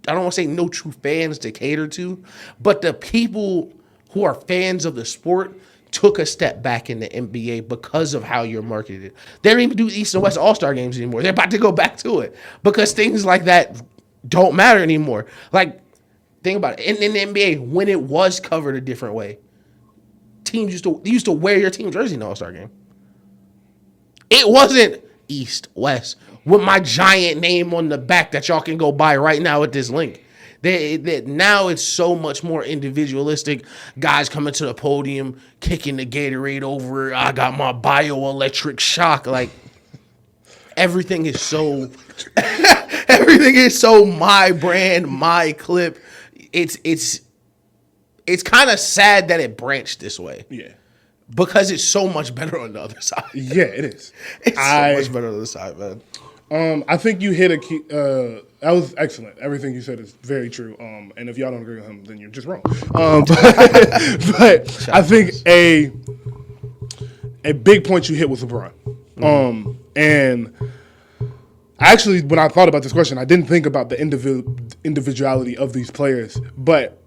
I don't want to say no true fans to cater to, but the people who are fans of the sport took a step back in the NBA because of how you're marketed. They don't even do East and West All-Star games anymore. They're about to go back to it because things like that don't matter anymore. Like, think about it. In the NBA, when it was covered a different way, teams used to wear your team jersey in the All-Star game. It wasn't East, West, with my giant name on the back that y'all can go buy right now at this link. Now it's so much more individualistic. Guys coming to the podium, kicking the Gatorade over. I got my bioelectric shock. Like everything is so my brand, my clip. It's kind of sad that it branched this way. Yeah. Because it's so much better on the other side. Yeah, it is. It's so much better on the other side, man. I think you hit a key. That was excellent. Everything you said is very true. And if y'all don't agree with him, then you're just wrong. But I think a big point you hit was LeBron. And actually, when I thought about this question, I didn't think about the individuality of these players. But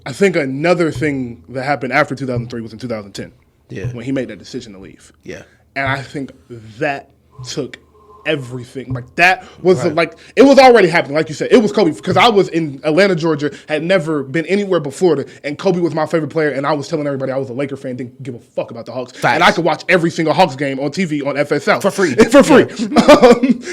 I think another thing that happened after 2003 was in 2010. Yeah. When he made that decision to leave. Yeah. And I think that took everything. Like, that was it was already happening. Like you said, it was Kobe. Because I was in Atlanta, Georgia, had never been anywhere before, and Kobe was my favorite player, and I was telling everybody I was a Laker fan, didn't give a fuck about the Hawks. Facts. And I could watch every single Hawks game on TV on FSL. For free. For free. Yeah.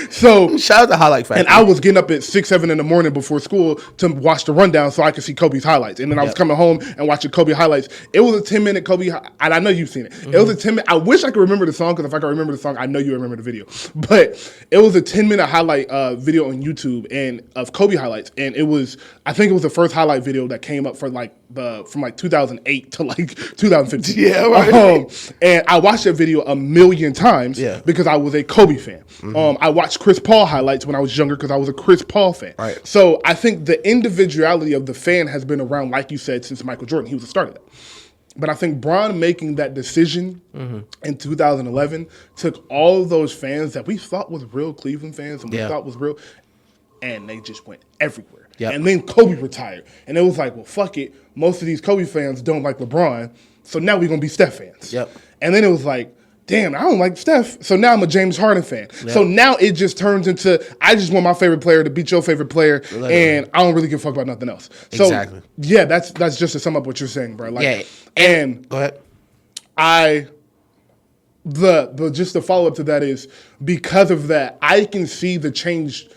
So shout out to Highlight Factory. And I was getting up at 6, 7 in the morning before school to watch the rundown so I could see Kobe's highlights. And then I was coming home and watching Kobe highlights. It was a 10-minute Kobe, and I know you've seen it. It was a 10-minute. I wish I could remember the song, because if I could remember the song, I know you remember the video. But it was a 10-minute highlight video on YouTube and of Kobe highlights, and I think it was the first highlight video that came up for from 2008 to 2015. Yeah, right. And I watched that video a million times because I was a Kobe fan. I watched Chris Paul highlights when I was younger because I was a Chris Paul fan. Right. So I think the individuality of the fan has been around, like you said, since Michael Jordan. He was the start of that. But I think Bron making that decision in 2011 took all of those fans that we thought was real Cleveland fans and we thought was real, and they just went everywhere. Yep. And then Kobe retired. And it was like, well, fuck it. Most of these Kobe fans don't like LeBron, so now we're going to be Steph fans. Yep. And then it was like, damn, I don't like Steph, so now I'm a James Harden fan. Yep. So now it just turns into, I just want my favorite player to beat your favorite player, and I don't really give a fuck about nothing else. So, exactly. Yeah, that's just to sum up what you're saying, bro. Like, and go ahead. Just the follow up to that is, because of that, I can see the change.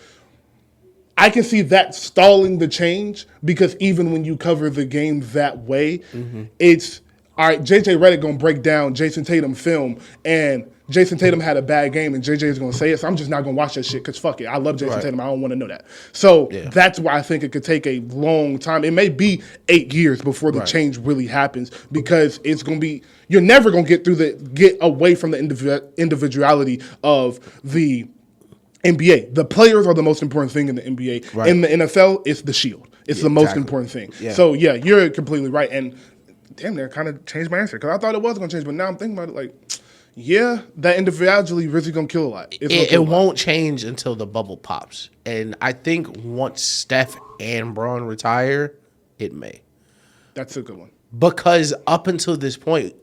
I can see that stalling the change, because even when you cover the game that way, it's, all right, JJ Redick going to break down Jason Tatum film, and Jason Tatum had a bad game, and JJ is going to say it, so I'm just not going to watch that shit, because fuck it. I love Jason Tatum. I don't want to know that. So that's why I think it could take a long time. It may be 8 years before the change really happens, because it's going to be, you're never going to get away from the individuality of the NBA. The players are the most important thing in the NBA. Right. In the NFL, it's the shield. It's the most important thing. Yeah. So, yeah, you're completely right. And damn, that kind of changed my answer, because I thought it was going to change, but now I'm thinking about it like, yeah, that individuality really going to kill a lot. It won't change until the bubble pops. And I think once Steph and Bron retire, it may. That's a good one. Because up until this point,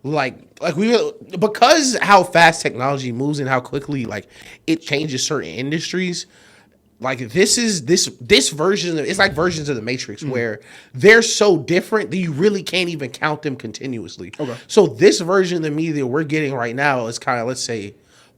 because how fast technology moves and how quickly it changes certain industries, this version of, it's like versions of the Matrix where they're so different that you really can't even count them continuously. Okay. So this version of the media we're getting right now is kind of, let's say,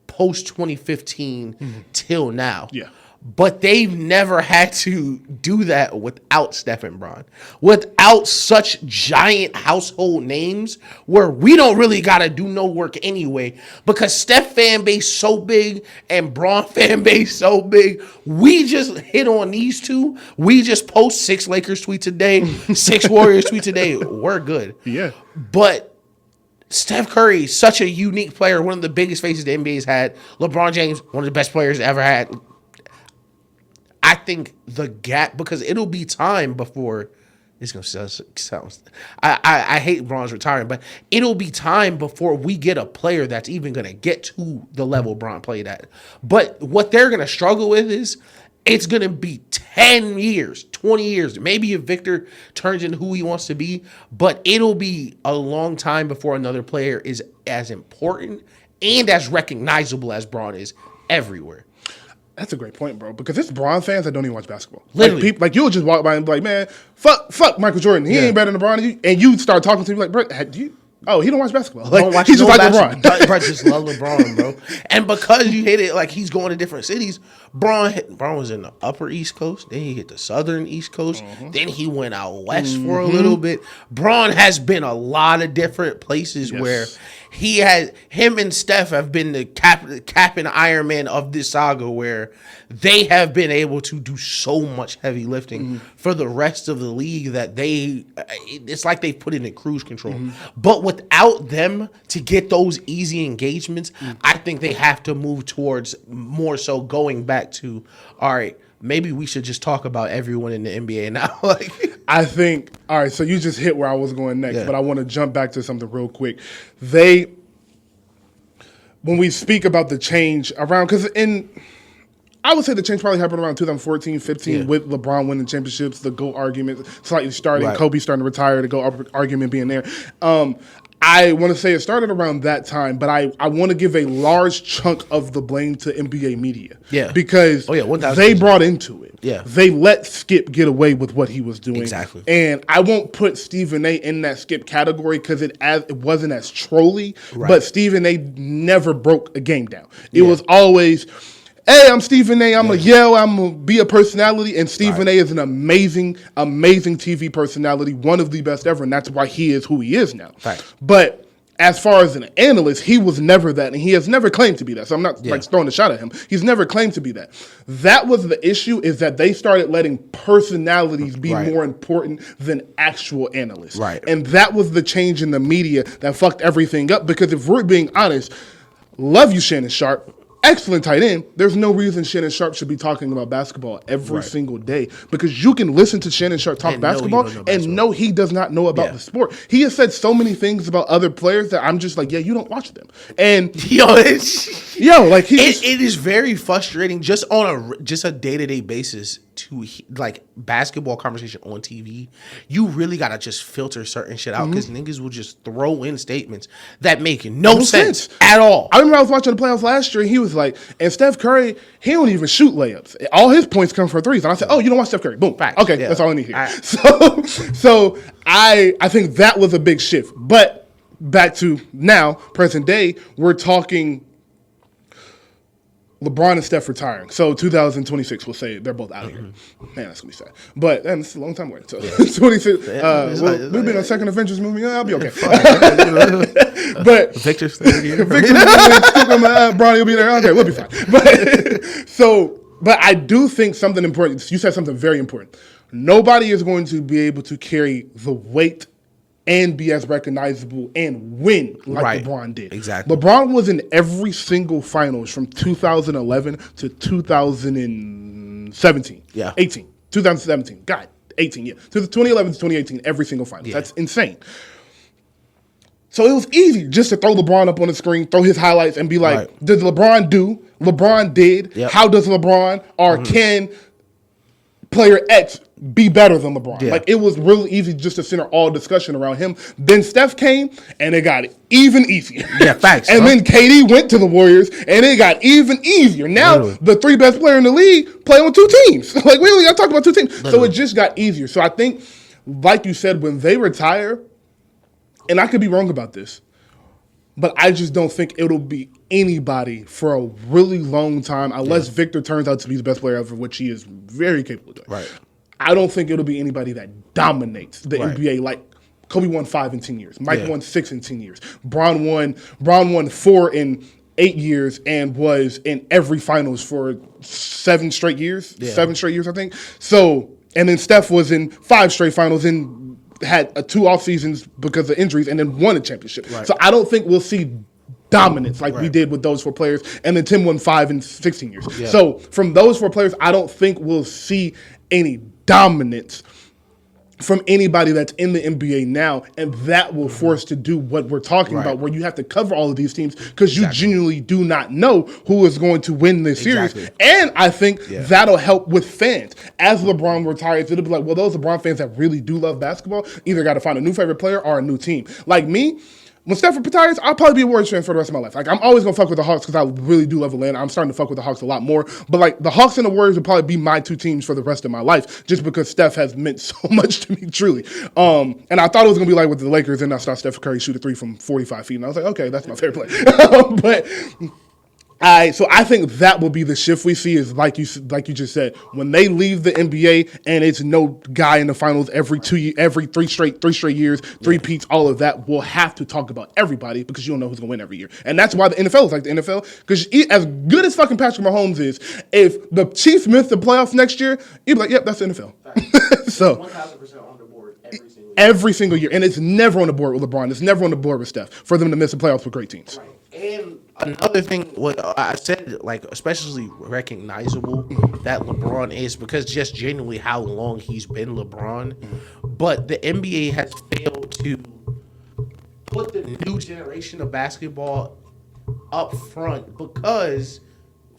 post 2015 till now. Yeah. But they've never had to do that without Steph and Bron. Without such giant household names where we don't really got to do no work anyway. Because Steph fan base so big and Bron fan base so big, we just hit on these two. We just post 6 Lakers tweets a day, 6 Warriors tweets a day. We're good. Yeah. But Steph Curry, such a unique player, one of the biggest faces the NBA's had. LeBron James, one of the best players ever had. I think the gap, because it'll be time before it's going to sound. I hate Bron's retiring, but it'll be time before we get a player that's even going to get to the level Bron played at. But what they're going to struggle with is it's going to be 10 years, 20 years. Maybe if Victor turns into who he wants to be, but it'll be a long time before another player is as important and as recognizable as Bron is everywhere. That's a great point, bro. Because it's Bron fans that don't even watch basketball. Literally, you'll just walk by and be like, "Man, fuck Michael Jordan. He ain't better than LeBron." And you start talking to him like, "Bro, he don't watch basketball. He's just like LeBron. Bro, just love LeBron, bro." And because you hit it, he's going to different cities. Bron was in the upper East Coast. Then he hit the southern East Coast. Then he went out west for a little bit. Bron has been a lot of different places where him and Steph have been the cap and Iron Man of this saga, where they have been able to do so much heavy lifting for the rest of the league that it's like they've put it in cruise control. But without them to get those easy engagements, I think they have to move towards more so going back to, all right, maybe we should just talk about everyone in the NBA now. I think, all right, so you just hit where I was going next, but I want to jump back to something real quick. When we speak about the change around, because I would say the change probably happened around 2014, 15 with LeBron winning championships, the GOAT argument slightly starting, Kobe starting to retire, the GOAT argument being there. I want to say it started around that time, but I want to give a large chunk of the blame to NBA media. Yeah. Because they brought into it. Yeah. They let Skip get away with what he was doing. Exactly. And I won't put Stephen A. in that Skip category because it wasn't as trolly, but Stephen A. never broke a game down. It was always, hey, I'm Stephen A. I'm going to yell. I'm going to be a personality. And Stephen A. is an amazing, amazing TV personality, one of the best ever. And that's why he is who he is now. Right. But as far as an analyst, he was never that. And he has never claimed to be that. So I'm not throwing a shot at him. He's never claimed to be that. That was the issue, is that they started letting personalities be more important than actual analysts. Right. And that was the change in the media that fucked everything up. Because if we're being honest, love you, Shannon Sharp. Excellent tight end. There's no reason Shannon Sharp should be talking about basketball every single day, because you can listen to Shannon Sharp talk basketball and know he does not know about the sport. He has said so many things about other players that I'm just like, you don't watch them. And it is very frustrating just on a day-to-day basis to like basketball conversation on TV. You really gotta just filter certain shit out, because niggas will just throw in statements that make no sense at all. I remember I was watching the playoffs last year, and he was like, and Steph Curry, he don't even shoot layups. All his points come from threes. And I said, oh, you don't watch Steph Curry. Boom. Facts. Okay, that's all I need here. Right. So I think that was a big shift. But back to now, present day, we're talking LeBron and Steph retiring. So 2026, we'll say they're both out here. Man, that's going to be sad. But it's a long time away. So 26, we've been on second Avengers movie. I'll be okay. But Victor's here. Bronny will be there. Okay, we'll be fine. But I do think something important. You said something very important. Nobody is going to be able to carry the weight and be as recognizable and win like LeBron did. Exactly. LeBron was in every single finals from 2011 to 2017. Yeah. 18. 2017. God, 18, yeah. To 2011 to 2018, every single final. Yeah. That's insane. So it was easy just to throw LeBron up on the screen, throw his highlights, and be like, did LeBron do? LeBron did. Yep. How does LeBron or can player X be better than LeBron? Yeah. Like, it was really easy just to center all discussion around him. Then Steph came, and it got even easier. Yeah, facts. And then KD went to the Warriors, and it got even easier. Now, the three best players in the league play on two teams. Like, we only got to talk about two teams. Literally. So it just got easier. So I think, like you said, when they retire, and I could be wrong about this, but I just don't think it'll be anybody for a really long time, unless Victor turns out to be the best player ever, which he is very capable of doing. Right. I don't think it'll be anybody that dominates the NBA like Kobe won 5 in 10 years. Mike won 6 in 10 years. Bron won 4 in 8 years and was in every finals for 7 straight years. Yeah. 7 straight years, I think. So, and then Steph was in 5 straight finals and had 2 off seasons because of injuries and then won a championship. Right. So I don't think we'll see dominance like we did with those 4 players. And then Tim won 5 in 16 years. Yeah. So from those 4 players, I don't think we'll see any dominance from anybody that's in the NBA now, and that will force to do what we're talking about, where you have to cover all of these teams because you genuinely do not know who is going to win this series. And I think that'll help with fans. As LeBron retires, it'll be like, well, those LeBron fans that really do love basketball either got to find a new favorite player or a new team. Like me, when Steph retires, I'll probably be a Warriors fan for the rest of my life. Like, I'm always going to fuck with the Hawks because I really do love Atlanta. I'm starting to fuck with the Hawks a lot more. But, like, the Hawks and the Warriors will probably be my 2 teams for the rest of my life just because Steph has meant so much to me, truly. And I thought it was going to be like with the Lakers, and I saw Steph Curry shoot a 3 from 45 feet. And I was like, okay, that's my favorite player. But So I think that will be the shift we see, is like you just said, when they leave the NBA and it's no guy in the finals every 3 straight years, 3 peats, all of that. We'll have to talk about everybody because you don't know who's going to win every year. And that's why the NFL is like the NFL, because as good as fucking Patrick Mahomes is, if the Chiefs miss the playoffs next year, you'd be like, yep, that's the NFL. So 1,000% on the board. Every single year. And it's never on the board with LeBron. It's never on the board with Steph for them to miss the playoffs with great teams. Right. And another thing, what I said, like, especially recognizable that LeBron is because just genuinely how long he's been LeBron. But the NBA has failed to put the new generation of basketball up front because,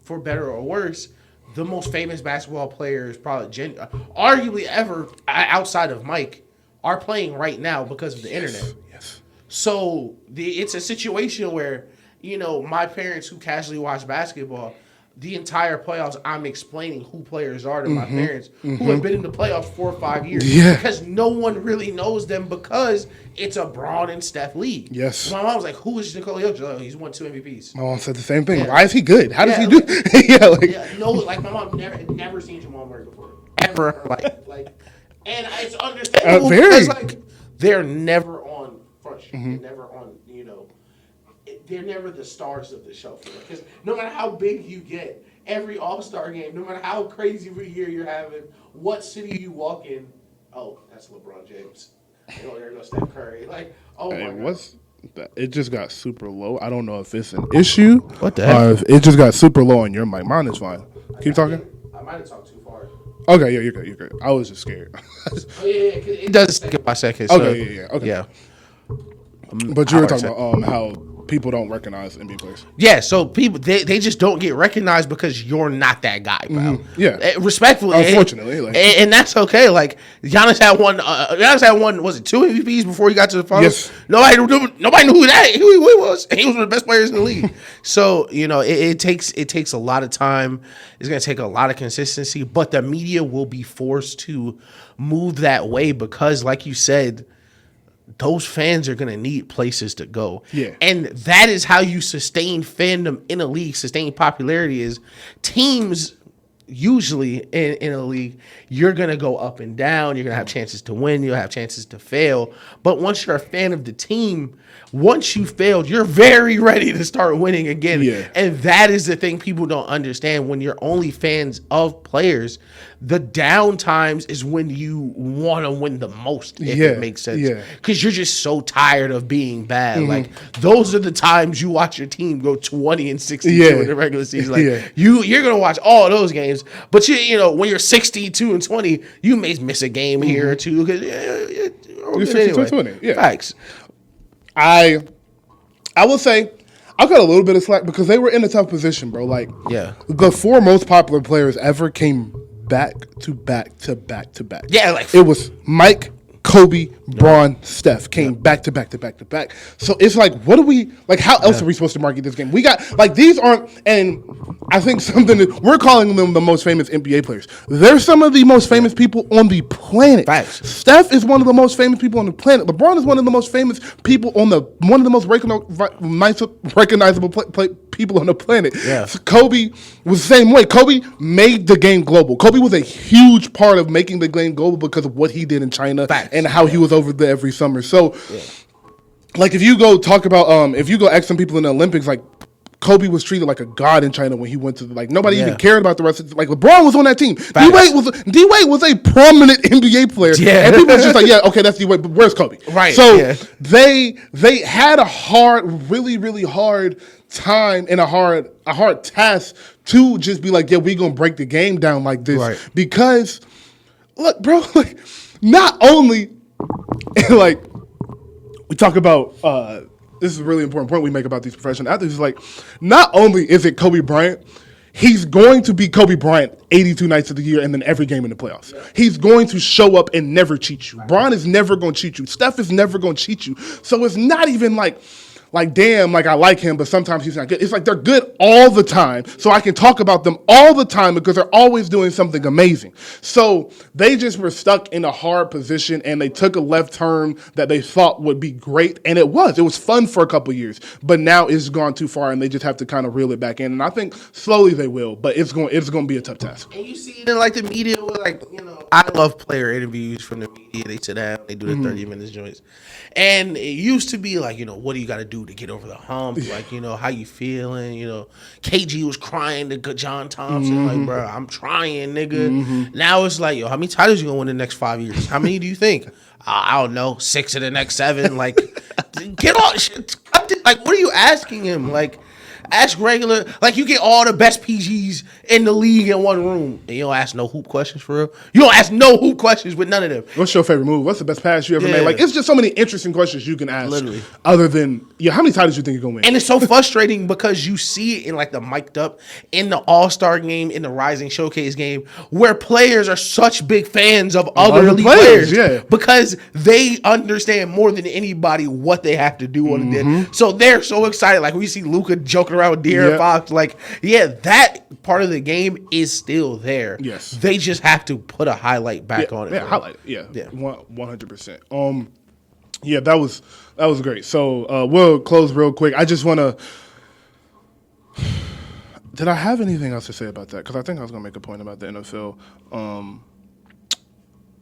for better or worse, the most famous basketball players, probably arguably ever outside of Mike, are playing right now because of the internet. Yes. So it's a situation where, my parents who casually watch basketball, the entire playoffs, I'm explaining who players are to my parents who have been in the playoffs 4 or 5 years. Yeah. Because no one really knows them because it's a Braun and Steph league. Yes. My mom was like, who is Nikola Jokic? Oh, he's won 2 MVPs. My mom said the same thing. Yeah. Why is he good? How does he do? My mom never seen Jamal Murray before. Ever. And it's understandable because, they're never on front street. They're never on, they're never the stars of the show. Because no matter how big you get, every All-Star game, no matter how crazy of a year you're having, what city you walk in, oh, that's LeBron James. There goes Steph Curry. My God. It just got super low. I don't know if it's an issue. What the heck? It just got super low on your mic. Mine is fine. Keep talking. I might have talked too far. Okay, yeah, you're good. I was just scared. It does second by second. Okay, okay. Yeah. But you were talking about how people don't recognize NBA players. Yeah, so people they just don't get recognized because you're not that guy, bro. Yeah, respectfully, unfortunately, and that's okay. Like Giannis had one. Was it 2 MVPs before he got to the finals? Yes. Nobody knew who he was. He was one of the best players in the league. So it takes a lot of time. It's gonna take a lot of consistency, but the media will be forced to move that way because, like you said, those fans are going to need places to go. Yeah. And that is how you sustain fandom in a league, sustain popularity is teams usually in a league, you're going to go up and down. You're going to have chances to win. You'll have chances to fail. But once you're a fan of the team, once you failed, you're very ready to start winning again. Yeah. And that is the thing people don't understand. When you're only fans of players, the down times is when you want to win the most, if it makes sense. Yeah. Because you're just so tired of being bad. Like, those are the times you watch your team go 20-62 in the regular season. Like, you're going to watch all those games. But, when you're 62-20, you may miss a game here or two. Because You're 62-20. Yeah. Facts. I will say I got a little bit of slack because they were in a tough position, bro. Like, the 4 most popular players ever came back to back to back to back. Yeah, it was Mike, Kobe, Braun, Steph came back to back to back to back. So it's like, what do we like? How else are we supposed to market this game? We got these aren't, and I think something that we're calling them the most famous NBA players. They're some of the most famous people on the planet. Facts. Steph is one of the most famous people on the planet. LeBron is one of the most famous people on one of the most recognizable people on the planet. Yeah. So Kobe was the same way. Kobe made the game global. Kobe was a huge part of making the game global because of what he did in China. Facts. And how he was over there every summer. So, if you go talk about, if you go ask some people in the Olympics, like, Kobe was treated like a god in China when he went to, nobody even cared about the rest of LeBron was on that team. D-Wade was a prominent NBA player. Yeah. And people was just like, yeah, okay, that's D-Wade, but where's Kobe? Right. So, they had a really, really hard time and a hard task to just be like, yeah, we gonna break the game down like this. Right. Because, look, bro, not only, we talk about, this is a really important point we make about these professional athletes, is not only is it Kobe Bryant, he's going to be Kobe Bryant 82 nights of the year and then every game in the playoffs. Yeah. He's going to show up and never cheat you. Bron is never going to cheat you. Steph is never going to cheat you. So it's not even damn, I like him, but sometimes he's not good. It's they're good all the time, so I can talk about them all the time because they're always doing something amazing. So they just were stuck in a hard position, and they took a left turn that they thought would be great, and it was. It was fun for a couple of years, but now it's gone too far, and they just have to kind of reel it back in. And I think slowly they will, but it's going to be a tough task. And you see it in the media with I love player interviews from the media. They sit down, they do the 30 minutes joints. And it used to be like, what do you got to do to get over the hump? Like, how you feeling? KG was crying to John Thompson. Like, bro, I'm trying, nigga. Now it's like, how many titles you going to win in the next 5 years? How many do you think? I don't know, 6 of the next 7. Like, get all shit. Like, what are you asking him? Like, ask regular, like you get all the best PGs in the league in one room, and you don't ask no hoop questions for real. You don't ask no hoop questions with none of them. What's your favorite move? What's the best pass you ever made? Like, it's just so many interesting questions you can ask. Literally. Other than, how many titles you think you're going to win? And it's so frustrating because you see it in like the mic'd up, in the All-Star game, in the Rising Showcase game, where players are such big fans of other elite players. Yeah. Because they understand more than anybody what they have to do on the day. So they're so excited. Like when you see Luka joking around with De'Aaron Fox, like, that part of the game is still there. Yes. They just have to put a highlight back on it. Yeah, highlight it. Yeah. 100%. Yeah, that was great. So we'll close real quick. I just want to. Did I have anything else to say about that? Because I think I was going to make a point about the NFL.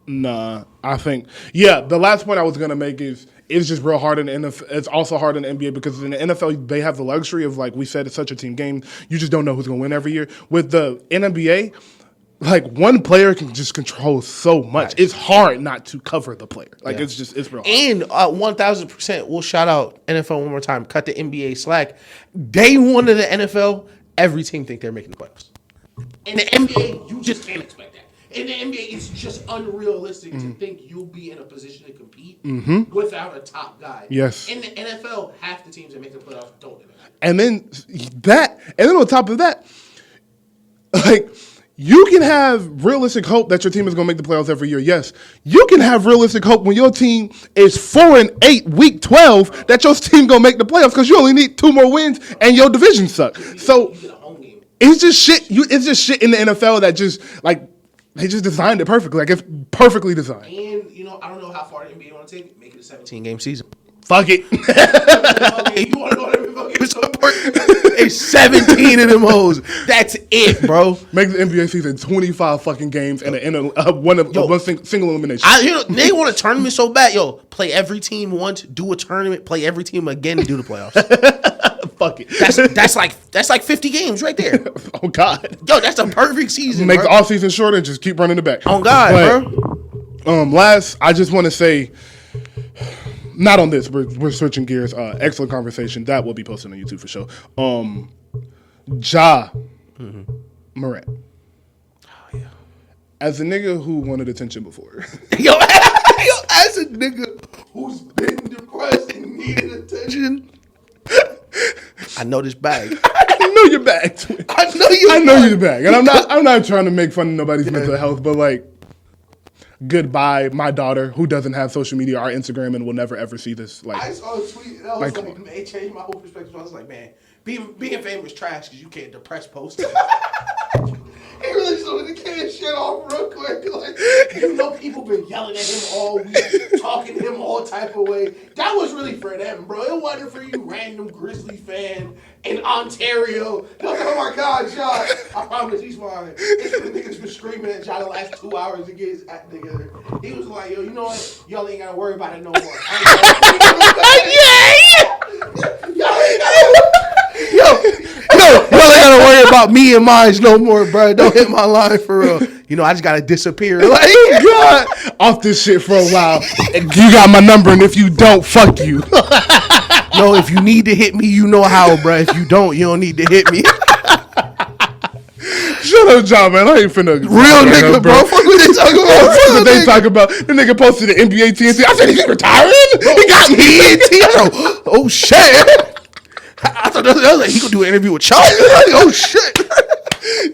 Nah, I think the last point I was gonna make is it's just real hard in the NFL. It's also hard in the NBA because in the NFL they have the luxury of, like we said, it's such a team game. You just don't know who's gonna win every year. With the NBA, like one player can just control so much. Nice. It's hard not to cover the player. Like it's real hard. And 1,000%, we'll shout out NFL one more time. Cut the NBA slack. Day one of the NFL, every team think they're making the playoffs. In the NBA, you just can't expect that. In the NBA, it's just unrealistic to think you'll be in a position to compete without a top guy. Yes. In the NFL, half the teams that make the playoffs don't do that. And then on top of that, like you can have realistic hope that your team is going to make the playoffs every year. Yes, you can have realistic hope when your team is 4-8 week 12 that your team going to make the playoffs because you only need 2 more wins and your division sucks. So it's just shit. It's just shit in the NFL that just like. They just designed it perfectly. Like, it's perfectly designed. And, I don't know how far the NBA want to take it. Make it a 17-game season. Fuck it. You want to know what every fucking so important? It's 17 of them hoes. That's it, bro. Make the NBA season 25 fucking games and one single elimination. They want a tournament so bad. Play every team once, do a tournament, play every team again, and do the playoffs. Fuck it. That's like 50 games right there. Oh, God. That's a perfect season, Make the offseason shorter and just keep running it back. Oh, God, bro. Last, I just want to say, not on this. We're switching gears. Excellent conversation. That will be posted on YouTube for sure. Ja Morant. Oh, yeah. As a nigga who wanted attention before. As a nigga who's been depressed and needed attention. I know this bag. I know your bag. I know your bag. And I'm not trying to make fun of nobody's mental health, but like, goodbye, my daughter, who doesn't have social media or Instagram and will never ever see this. Like, I saw a tweet that was like it changed my whole perspective. I was like, man, being famous is trash because you can't depress post. He really started to get his shit off real quick. Like, people been yelling at him all week, talking to him all type of way. That was really for them, bro. It wasn't for you random Grizzly fan in Ontario. Oh my God, John. I promise he's fine. It's for the niggas been screaming at John the last 2 hours to get his act together. He was like, yo, you know what? Y'all ain't gotta worry about it no more. Y'all ain't gotta worry about me and mine no more, bro. Don't hit my line for real. I just gotta disappear. Like, God, off this shit for a while. You got my number, and if you don't, fuck you. No, if you need to hit me, you know how, bro. If you don't need to hit me. Shut up, John, man. I ain't finna. Real nigga, bro. Fuck what they talking about. Fuck what they talking about. The nigga posted the NBA TNT. I said, he's retiring? He got TNT. Oh, shit. I thought that was like, he gonna do an interview with Charlie. Oh, shit.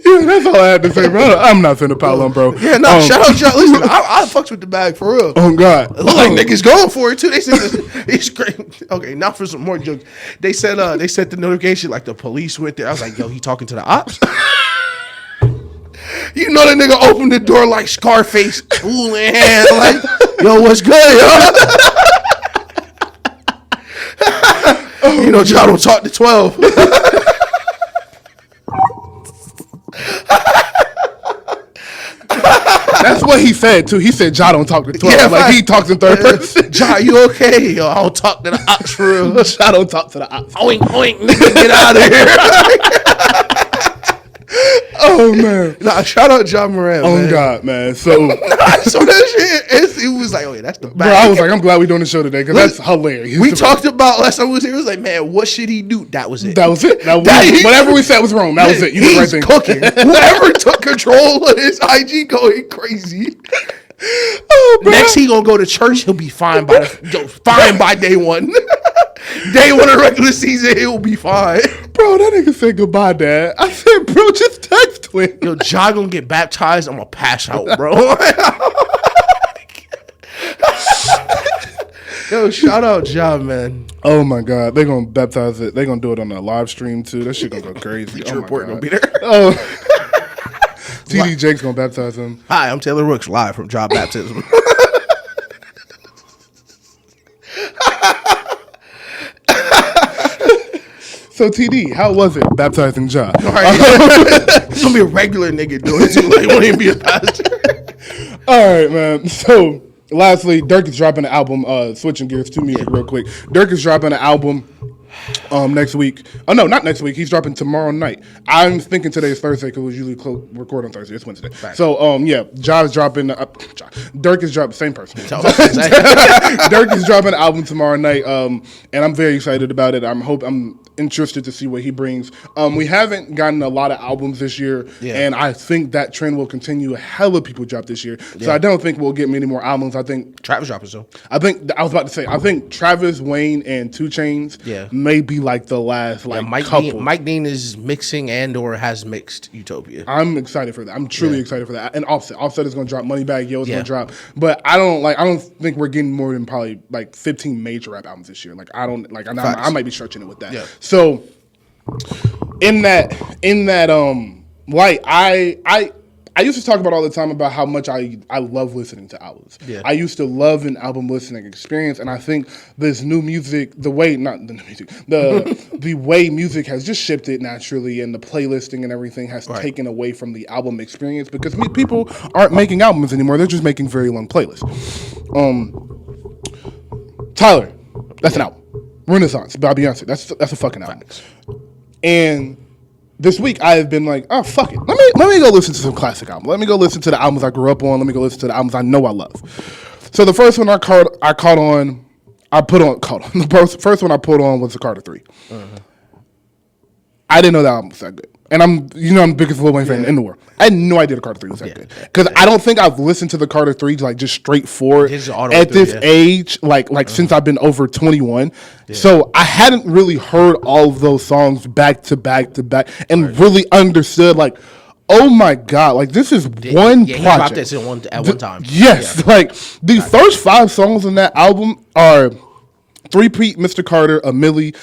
Yeah, that's all I had to say, bro. I'm not finna pile on, bro. Yeah, no, shout out, John. Listen, I fucks with the bag for real. Oh, God. It look like niggas going for it, too. They said it's great. Okay, now for some more jokes. They said they sent the notification like the police went there. I was like, yo, he talking to the ops? The nigga opened the door like Scarface, tool in hand, like, yo, what's good, yo? John don't talk to 12. That's what he said too. He said Ja don't talk to 12. Yeah, like he talks in third person. Ja, you okay? Yo, I don't talk to the ops for real. Ja don't talk to the ops. Oink, oink, nigga, get out of here. Oh man! Nah, shout out John Moran. Oh man. God, man! So that shit, it was like, oh yeah, that's the bad. Bro, I was like, I'm glad we're doing the show today because that's hilarious. We talked about last time we was here. It was like, man, what should he do? That was it. Whatever we said was wrong. That was it. You did the right thing. Cooking. Whoever took control of his IG going crazy. Oh, next he gonna go to church. He'll be fine by day one. Day one of regular season, he'll be fine. Bro, that nigga said goodbye, Dad. I said, bro, just text him. Yo, Ja gonna get baptized. I'm gonna pass out, bro. Yo, shout out Ja, man. Oh my God, they gonna baptize it. They gonna do it on a live stream too. That shit gonna go crazy. Bleacher Report gonna be there. Oh, TD Jake's gonna baptize him. Hi, I'm Taylor Rooks, live from Ja Baptism. So TD, how was it baptizing Ja? It's gonna be a regular nigga doing it too. Like, won't even be a pastor. All right, man. So lastly, Dirk is dropping an album. Switching gears to music real quick. Dirk is dropping an album next week. Oh no, not next week. He's dropping tomorrow night. I'm thinking today is Thursday because we usually record on Thursday. It's Wednesday. Right. So Ja is dropping. Dirk is dropping. Same person. Dirk is dropping an album tomorrow night. And I'm very excited about it. I'm interested to see what he brings. We haven't gotten a lot of albums this year, and I think that trend will continue. Hella people drop this year, so I don't think we'll get many more albums. I think Travis dropping so. I think Travis, Wayne, and 2 Chainz may be like the last couple. Mike Dean is mixing and/or has mixed Utopia. I'm excited for that. I'm truly excited for that. And Offset is going to drop. Moneybagg Yo is going to drop. But I don't think we're getting more than probably like 15 major rap albums this year. I might be stretching it with that. Yeah. So in that light, I used to talk about all the time about how much I love listening to albums. Yeah. I used to love an album listening experience, and I think this new music, the way music has just shifted naturally, and the playlisting and everything has taken away from the album experience because people aren't making albums anymore. They're just making very long playlists. Tyler, that's an album. Renaissance by Beyonce. That's a fucking album. And this week I have been like, oh fuck it. Let me go listen to some classic albums. Let me go listen to the albums I grew up on. Let me go listen to the albums I know I love. So the first one the first one I put on was the Carter 3. I didn't know that album was that good. And I'm the biggest Lil Wayne fan in the world. I had no idea the Carter 3 was that good. Because I don't think I've listened to the Carter 3 like just straightforward at this age, since I've been over 21. Yeah. So I hadn't really heard all of those songs back to back to back and really understood oh my God, this is one project. He dropped this at one time. Yes, the first 5 songs on that album are Three-Peat, Mr. Carter, A Milli,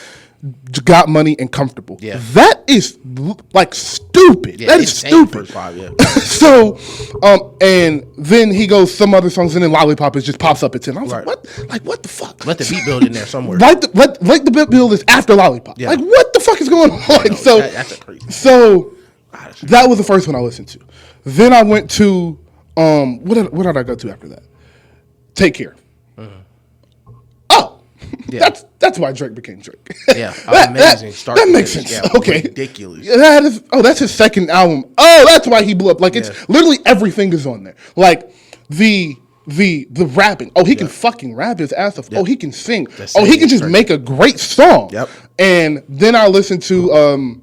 Got Money, and Comfortable. Yeah. That is stupid. Yeah, that is stupid. So, and then he goes some other songs, and then Lollipop just pops up at 10. I was like, what? What the fuck? Let the beat build in there somewhere. Let the beat build is after Lollipop. Yeah. What the fuck is going on? That's crazy. So that was the first one I listened to. Then I went to what did I go to after that? Take Care. Yeah. That's why Drake became Drake. Yeah, amazing. That makes sense. Yeah, okay, ridiculous. Yeah, that's his second album. Oh, that's why he blew up. It's literally everything is on there. The rapping. Oh, he can fucking rap his ass off. Yeah. Oh, he can sing. Oh, he can just make a great song. Yep. And then I listened to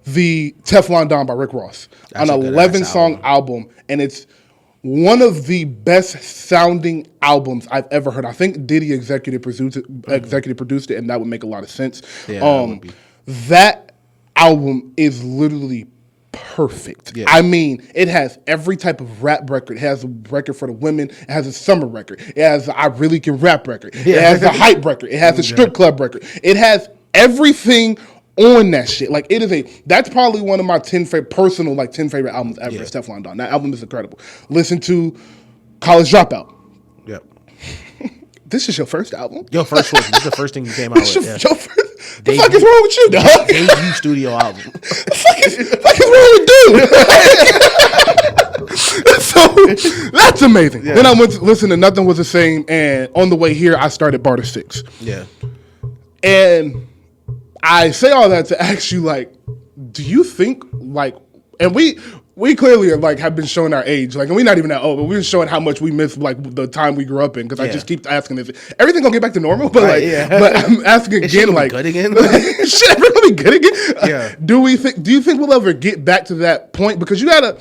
the Teflon Don by Rick Ross, an 11-song album, and it's one of the best sounding albums I've ever heard. I think Diddy executive produced it, and that would make a lot of sense. Yeah, that album is literally perfect. Yeah. I mean, it has every type of rap record. It has a record for the women. It has a summer record. It has a I Really Can Rap record. Yeah. It has a hype record. It has a strip club record. It has everything on that shit. That's probably one of my 10 favorite albums ever. Yeah. Teflon Don. That album is incredible. Listen to College Dropout. Yep. This is your first album? Your first one. This is the first thing you came out with. Your first. The fuck is wrong with you, dog? Debut studio album. The fuck is wrong with dude? that's amazing. Yeah. Then I went to listen to Nothing Was the Same, and on the way here, I started Barter 6. Yeah. And I say all that to ask you, like, do you think, like, and we clearly are, like, have been showing our age, like, and we're not even that old, but we're showing how much we miss, like, the time we grew up in, because I just keep asking this. Everything gonna get back to normal? But, but I'm asking again, like, good again? Shit, everything be good again? Yeah. Do you think we'll ever get back to that point? Because you gotta,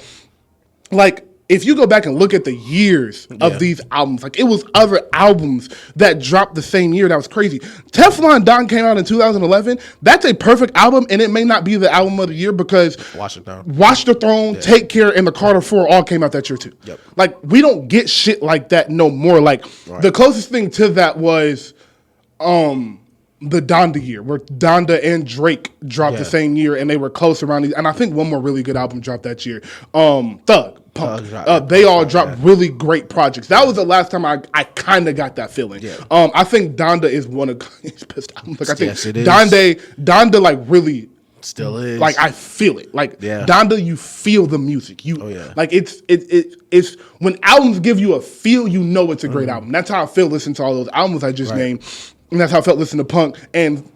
like, if you go back and look at the years of these albums, like, it was other albums that dropped the same year. That was crazy. Teflon Don came out in 2011. That's a perfect album, and it may not be the album of the year because Watch the Throne, Take Care, and the Carter 4 all came out that year too. Yep. Like, we don't get shit like that no more. Like, the closest thing to that was the Donda year, where Donda and Drake dropped the same year, and they were close around these. And I think one more really good album dropped that year. Thug. They all dropped really great projects. That was the last time I kind of got that feeling. Yeah. I think Donda is one of his best albums. Like, I think Donda like really still is. Like, I feel it. Like, Donda, you feel the music. Like, it's when albums give you a feel, you know it's a great album. That's how I feel listening to all those albums I just named, and that's how I felt listening to Punk. And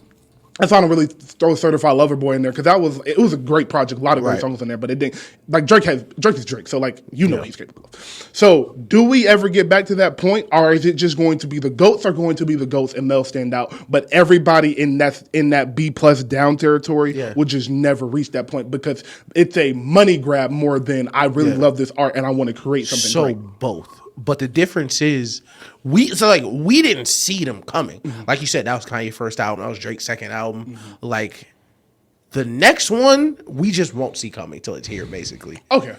that's why I don't really throw Certified Lover Boy in there, because it was a great project, a lot of great songs in there, but it didn't, like, Drake is Drake, so, like, you know what he's capable of. So, do we ever get back to that point, or is it just going to be the GOATs are going to be the GOATs and they'll stand out, but everybody in that B plus down territory will just never reach that point, because it's a money grab more than I really love this art and I want to create something great. So both. But the difference is we didn't see them coming. Mm-hmm. Like you said, that was Kanye's first album. That was Drake's second album. Mm-hmm. Like, the next one, we just won't see coming till it's here, basically. Okay.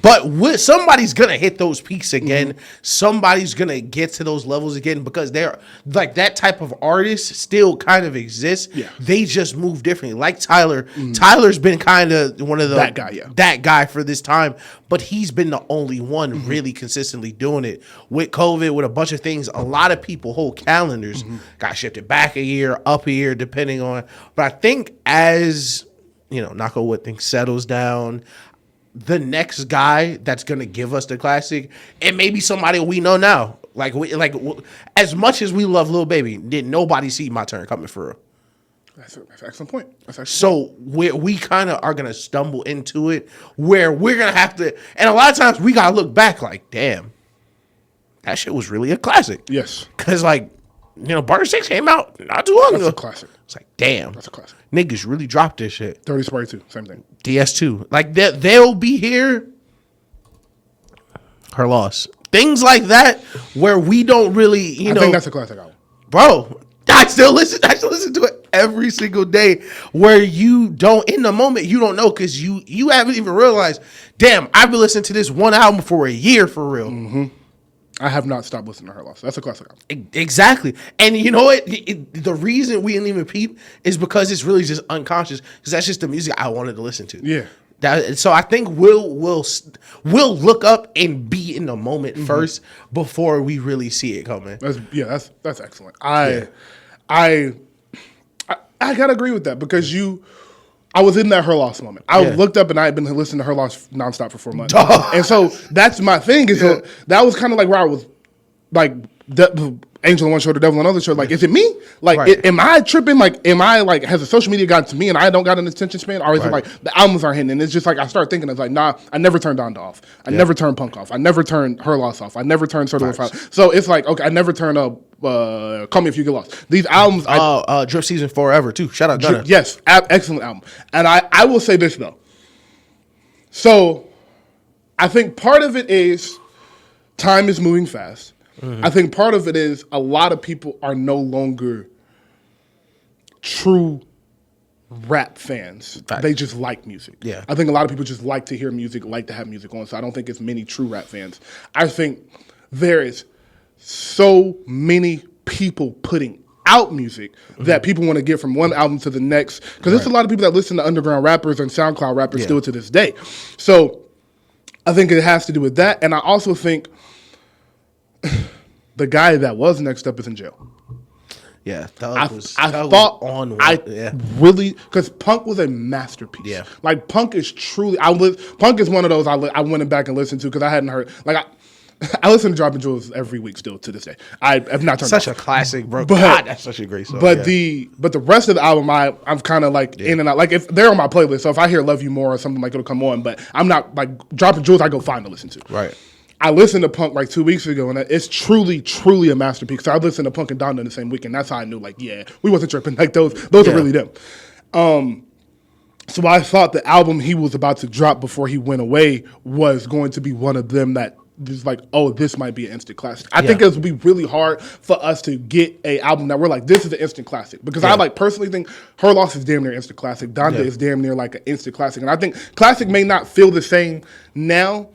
But somebody's going to hit those peaks again. Mm-hmm. Somebody's going to get to those levels again, because they're like, that type of artist still kind of exists. Yeah. They just move differently. Like Tyler. Mm-hmm. Tyler's been kind of one of that guy for this time, but he's been the only one really consistently doing it. With COVID, with a bunch of things, a lot of people, whole calendars got shifted back a year, up a year, depending on. But I think as, knock on wood, things settles down, the next guy that's gonna give us the classic, it may be somebody we know now. As much as we love Lil Baby, did nobody see My Turn coming for real? That's an excellent point. So we kind of are gonna stumble into it, where we're gonna have to, and a lot of times we gotta look back like, damn, that shit was really a classic. Yes, because Barter 6 came out not too long ago. That's a classic. It's like, damn, that's a classic. Niggas really dropped this shit. 30 Spray 2, same thing. DS2, like they'll be here. Her loss, things like that, where we don't really, I think that's a classic album, bro. I still listen to it every single day. Where you don't, in the moment, you don't know, because you haven't even realized. Damn, I've been listening to this one album for a year for real. Mm-hmm. I have not stopped listening to Her Loss. That's a classic album. Exactly. And you know what? The reason we didn't even peep is because it's really just unconscious, because that's just the music I wanted to listen to. Yeah. So I think we'll look up and be in the moment first before we really see it coming. That's excellent. I gotta agree with that, because I was in that Her Loss moment. I looked up and I had been listening to Her Loss nonstop for 4 months. And so that's my thing, is that was kind of like where I was, like, the Angel on one shoulder, Devil on another shoulder. Like, is it me? Like, am I tripping? Like, has the social media gotten to me and I don't got an attention span? Or is it like the albums aren't hitting? And it's just like, I start thinking, it's like, nah, I never turned Donda off. I never turned Punk off. I never turned Her Loss off. I never turned Certified Lover. So it's like, okay, I never turned Call Me If You Get Lost. These albums. Drip Season Forever, too. Shout out Gunna. Yes, excellent album. And I will say this, though. So I think part of it is time is moving fast. I think part of it is a lot of people are no longer true rap fans. They just like music. Yeah. I think a lot of people just like to hear music, like to have music on. So I don't think it's many true rap fans. I think there is so many people putting out music that people want to get from one album to the next. Because there's a lot of people that listen to underground rappers and SoundCloud rappers still to this day. So I think it has to do with that. And I also think the guy that was next up is in jail. Yeah, I Thug thought was on one. really, because Punk was a masterpiece. Yeah. Like Punk is truly. Punk is one of those I went back and listened to because I hadn't heard. Like I listen to Dropping Jewels every week still to this day. I have not turned such off. a classic, bro. God, that's such a great song. But the rest of the album, I'm kind of like in and out. Like if they're on my playlist, so if I hear "Love You More" or something, like it'll come on. But I'm not like Dropping Jewels. I go find to listen to. Right. I listened to Punk like 2 weeks ago, and it's truly, truly a masterpiece. So I listened to Punk and Donda in the same weekend. That's how I knew, like, yeah, we wasn't tripping. Like those are really them. So I thought the album he was about to drop before he went away was going to be one of them that just like, oh, this might be an instant classic. I think it would be really hard for us to get a album that we're like, this is an instant classic. Because I like personally think Her Loss is damn near instant classic. Donda is damn near like an instant classic. And I think classic may not feel the same now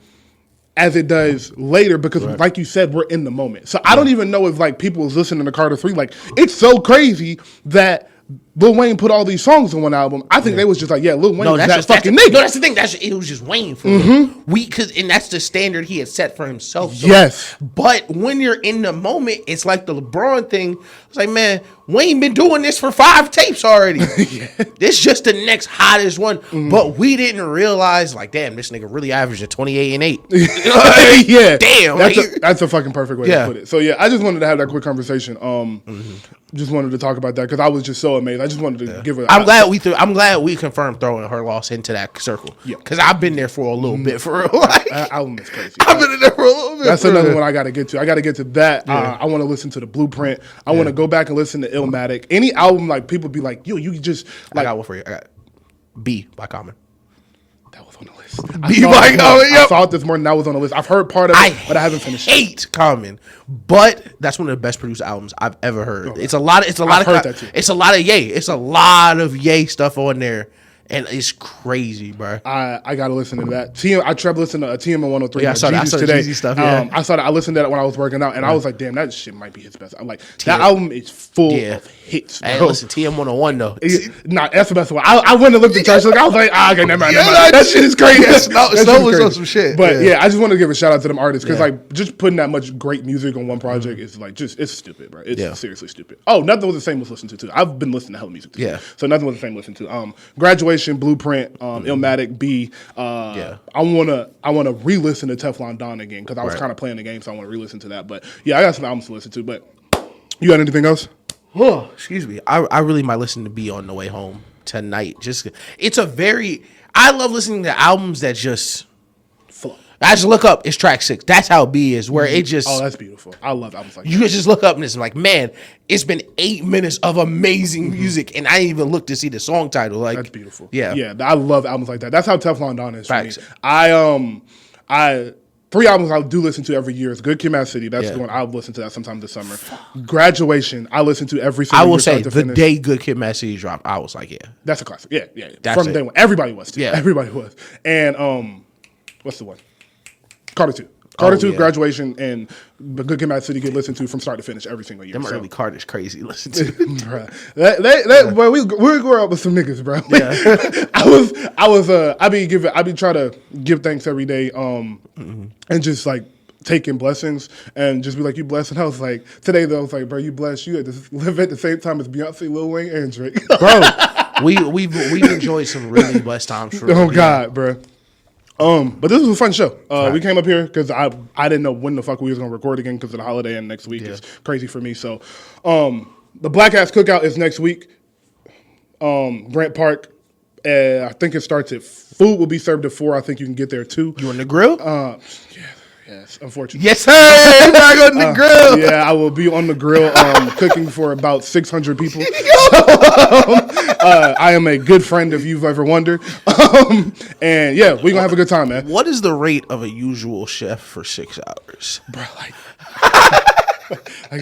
as it does later because, like you said, we're in the moment. So I don't even know if like people was listening to Carter 3. Like, it's so crazy that Lil Wayne put all these songs on one album. I think they was just like, yeah, Lil Wayne is that fucking nigga. No, that's the thing. It was just Wayne for him. And that's the standard he had set for himself. So. Yes. But when you're in the moment, it's like the LeBron thing. It's like, man, Wayne been doing this for 5 tapes already. This just the next hottest one. But we didn't realize, like, damn, this nigga really averaged a 28 and 8. Yeah. Damn. That's a fucking perfect way to put it. So, yeah, I just wanted to have that quick conversation. Just wanted to talk about that because I was just so amazed. I just wanted to give it. I'm glad we confirmed throwing Her Loss into that circle. Yeah, because I've been there for a little bit for real. Like, album is crazy. I've been in there for a little bit. That's another one I got to get to. I got to get to that. Yeah. I want to listen to the Blueprint. I want to go back and listen to Illmatic. Any album like people be like, yo, you just like. I got one for you. I got B by Common. That was on the list. I saw it this morning. That was on the list. I've heard part of it, but I haven't finished. Hate Common, but that's one of the best produced albums I've ever heard. Okay. It's a lot of Ye. It's a lot of Ye stuff on there. And it's crazy, bro. I gotta listen to that. I tried to listen to TM 103. Yeah, I saw the today. Jeezy stuff. Yeah. I saw that. I listened to that when I was working out, and I was like, "Damn, that shit might be his best." I'm like, that album is full of hits. Hey, listen, TM 101 though. That's the best one. I went and looked at Trash. I was like, okay, never mind. That shit is crazy. Snow was on some shit. But I just want to give a shout out to them artists because like just putting that much great music on one project is like it's stupid, bro. It's seriously stupid. Oh, Nothing Was the Same was listened to too. I've been listening to hella music too. So Nothing Was the Same listened to. Graduation, Blueprint. Illmatic, B. I wanna re-listen to Teflon Don again because I was kind of playing the game, so I want to re-listen to that. But yeah, I got some albums to listen to. But you got anything else? Oh, excuse me. I really might listen to B on the way home tonight. I love listening to albums that just flow. I just look up, it's track 6. That's how B is, where it just... Oh, that's beautiful. I love albums like that. You just look up and it's like, man, it's been 8 minutes of amazing music, and I didn't even look to see the song title. Like, that's beautiful. Yeah. Yeah, I love albums like that. That's how Teflon Don is for me. I 3 albums I do listen to every year is Good Kid, Mad City. That's the one I'll listen to that sometime this summer. Graduation, I listen to every single year. I will say, the day Good Kid, Mad City dropped, I was like, yeah. That's a classic. Yeah. From day one. Everybody was, too. Yeah. Everybody was. And what's the one? Carter 2. Carter 2, Graduation, and the Good Kid, Mad City get listened to from start to finish every single year. Them early Carter's crazy to listen to. Boy, we grew up with some niggas, bro. Yeah. I be trying to give thanks every day, and just like taking blessings and just be like, you blessed. And I was like, today though, I was like, bro, you blessed. You had to live at the same time as Beyonce, Lil Wayne, and Drake. Bro, we've enjoyed some really blessed times. God, bro. But this was a fun show. We came up here because I didn't know when the fuck we was gonna record again because of the holiday and next week is crazy for me. So, the Black Ass Cookout is next week. Grant Park. I think it starts at food will be served at 4. I think you can get there too. You on the grill? Yes, unfortunately. Yes, sir. Back on the grill. Yeah, I will be on the grill cooking for about 600 people. I am a good friend if you've ever wondered. And yeah, we're going to have a good time, man. What is the rate of a usual chef for 6 hours? Bro, like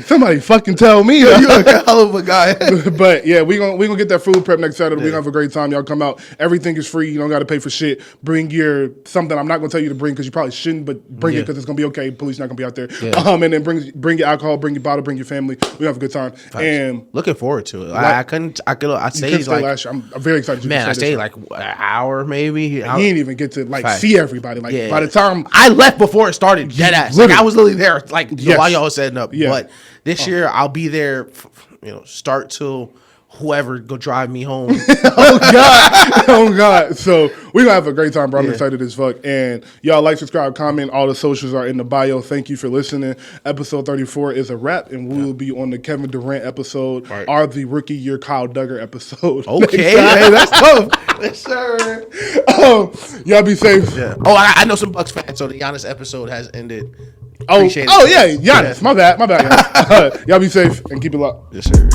somebody fucking tell me. You're a hell of a guy. But yeah, we gonna get that food prep next Saturday. We're gonna have a great time. Y'all come out. Everything is free. You don't got to pay for shit. Bring your something. I'm not gonna tell you to bring because you probably shouldn't, but bring it because it's gonna be okay. Police not gonna be out there. Yeah. And then bring your alcohol, bring your bottle, bring your family. We have a good time. Facts. And looking forward to it. I stayed like last year. I'm very excited. Man, I stayed like an hour maybe. You didn't even get to see everybody. Like by the time I left before it started, dead ass. Like I was literally there while y'all was setting up. Yeah. But this year I'll be there start till whoever go drive me home. Oh God. So we're gonna have a great time, bro. I'm excited as fuck. And y'all like, subscribe, comment. All the socials are in the bio. Thank you for listening. Episode 34 is a wrap, and we will be on the Kevin Durant episode or the rookie year Kyle Duggar episode. Okay, hey, that's tough. Yes, sir. Y'all be safe. Yeah. Oh, I know some Bucks fans, so the Giannis episode has ended. Yeah, Giannis. My bad, guys. Y'all be safe and keep it locked. Yes, sir.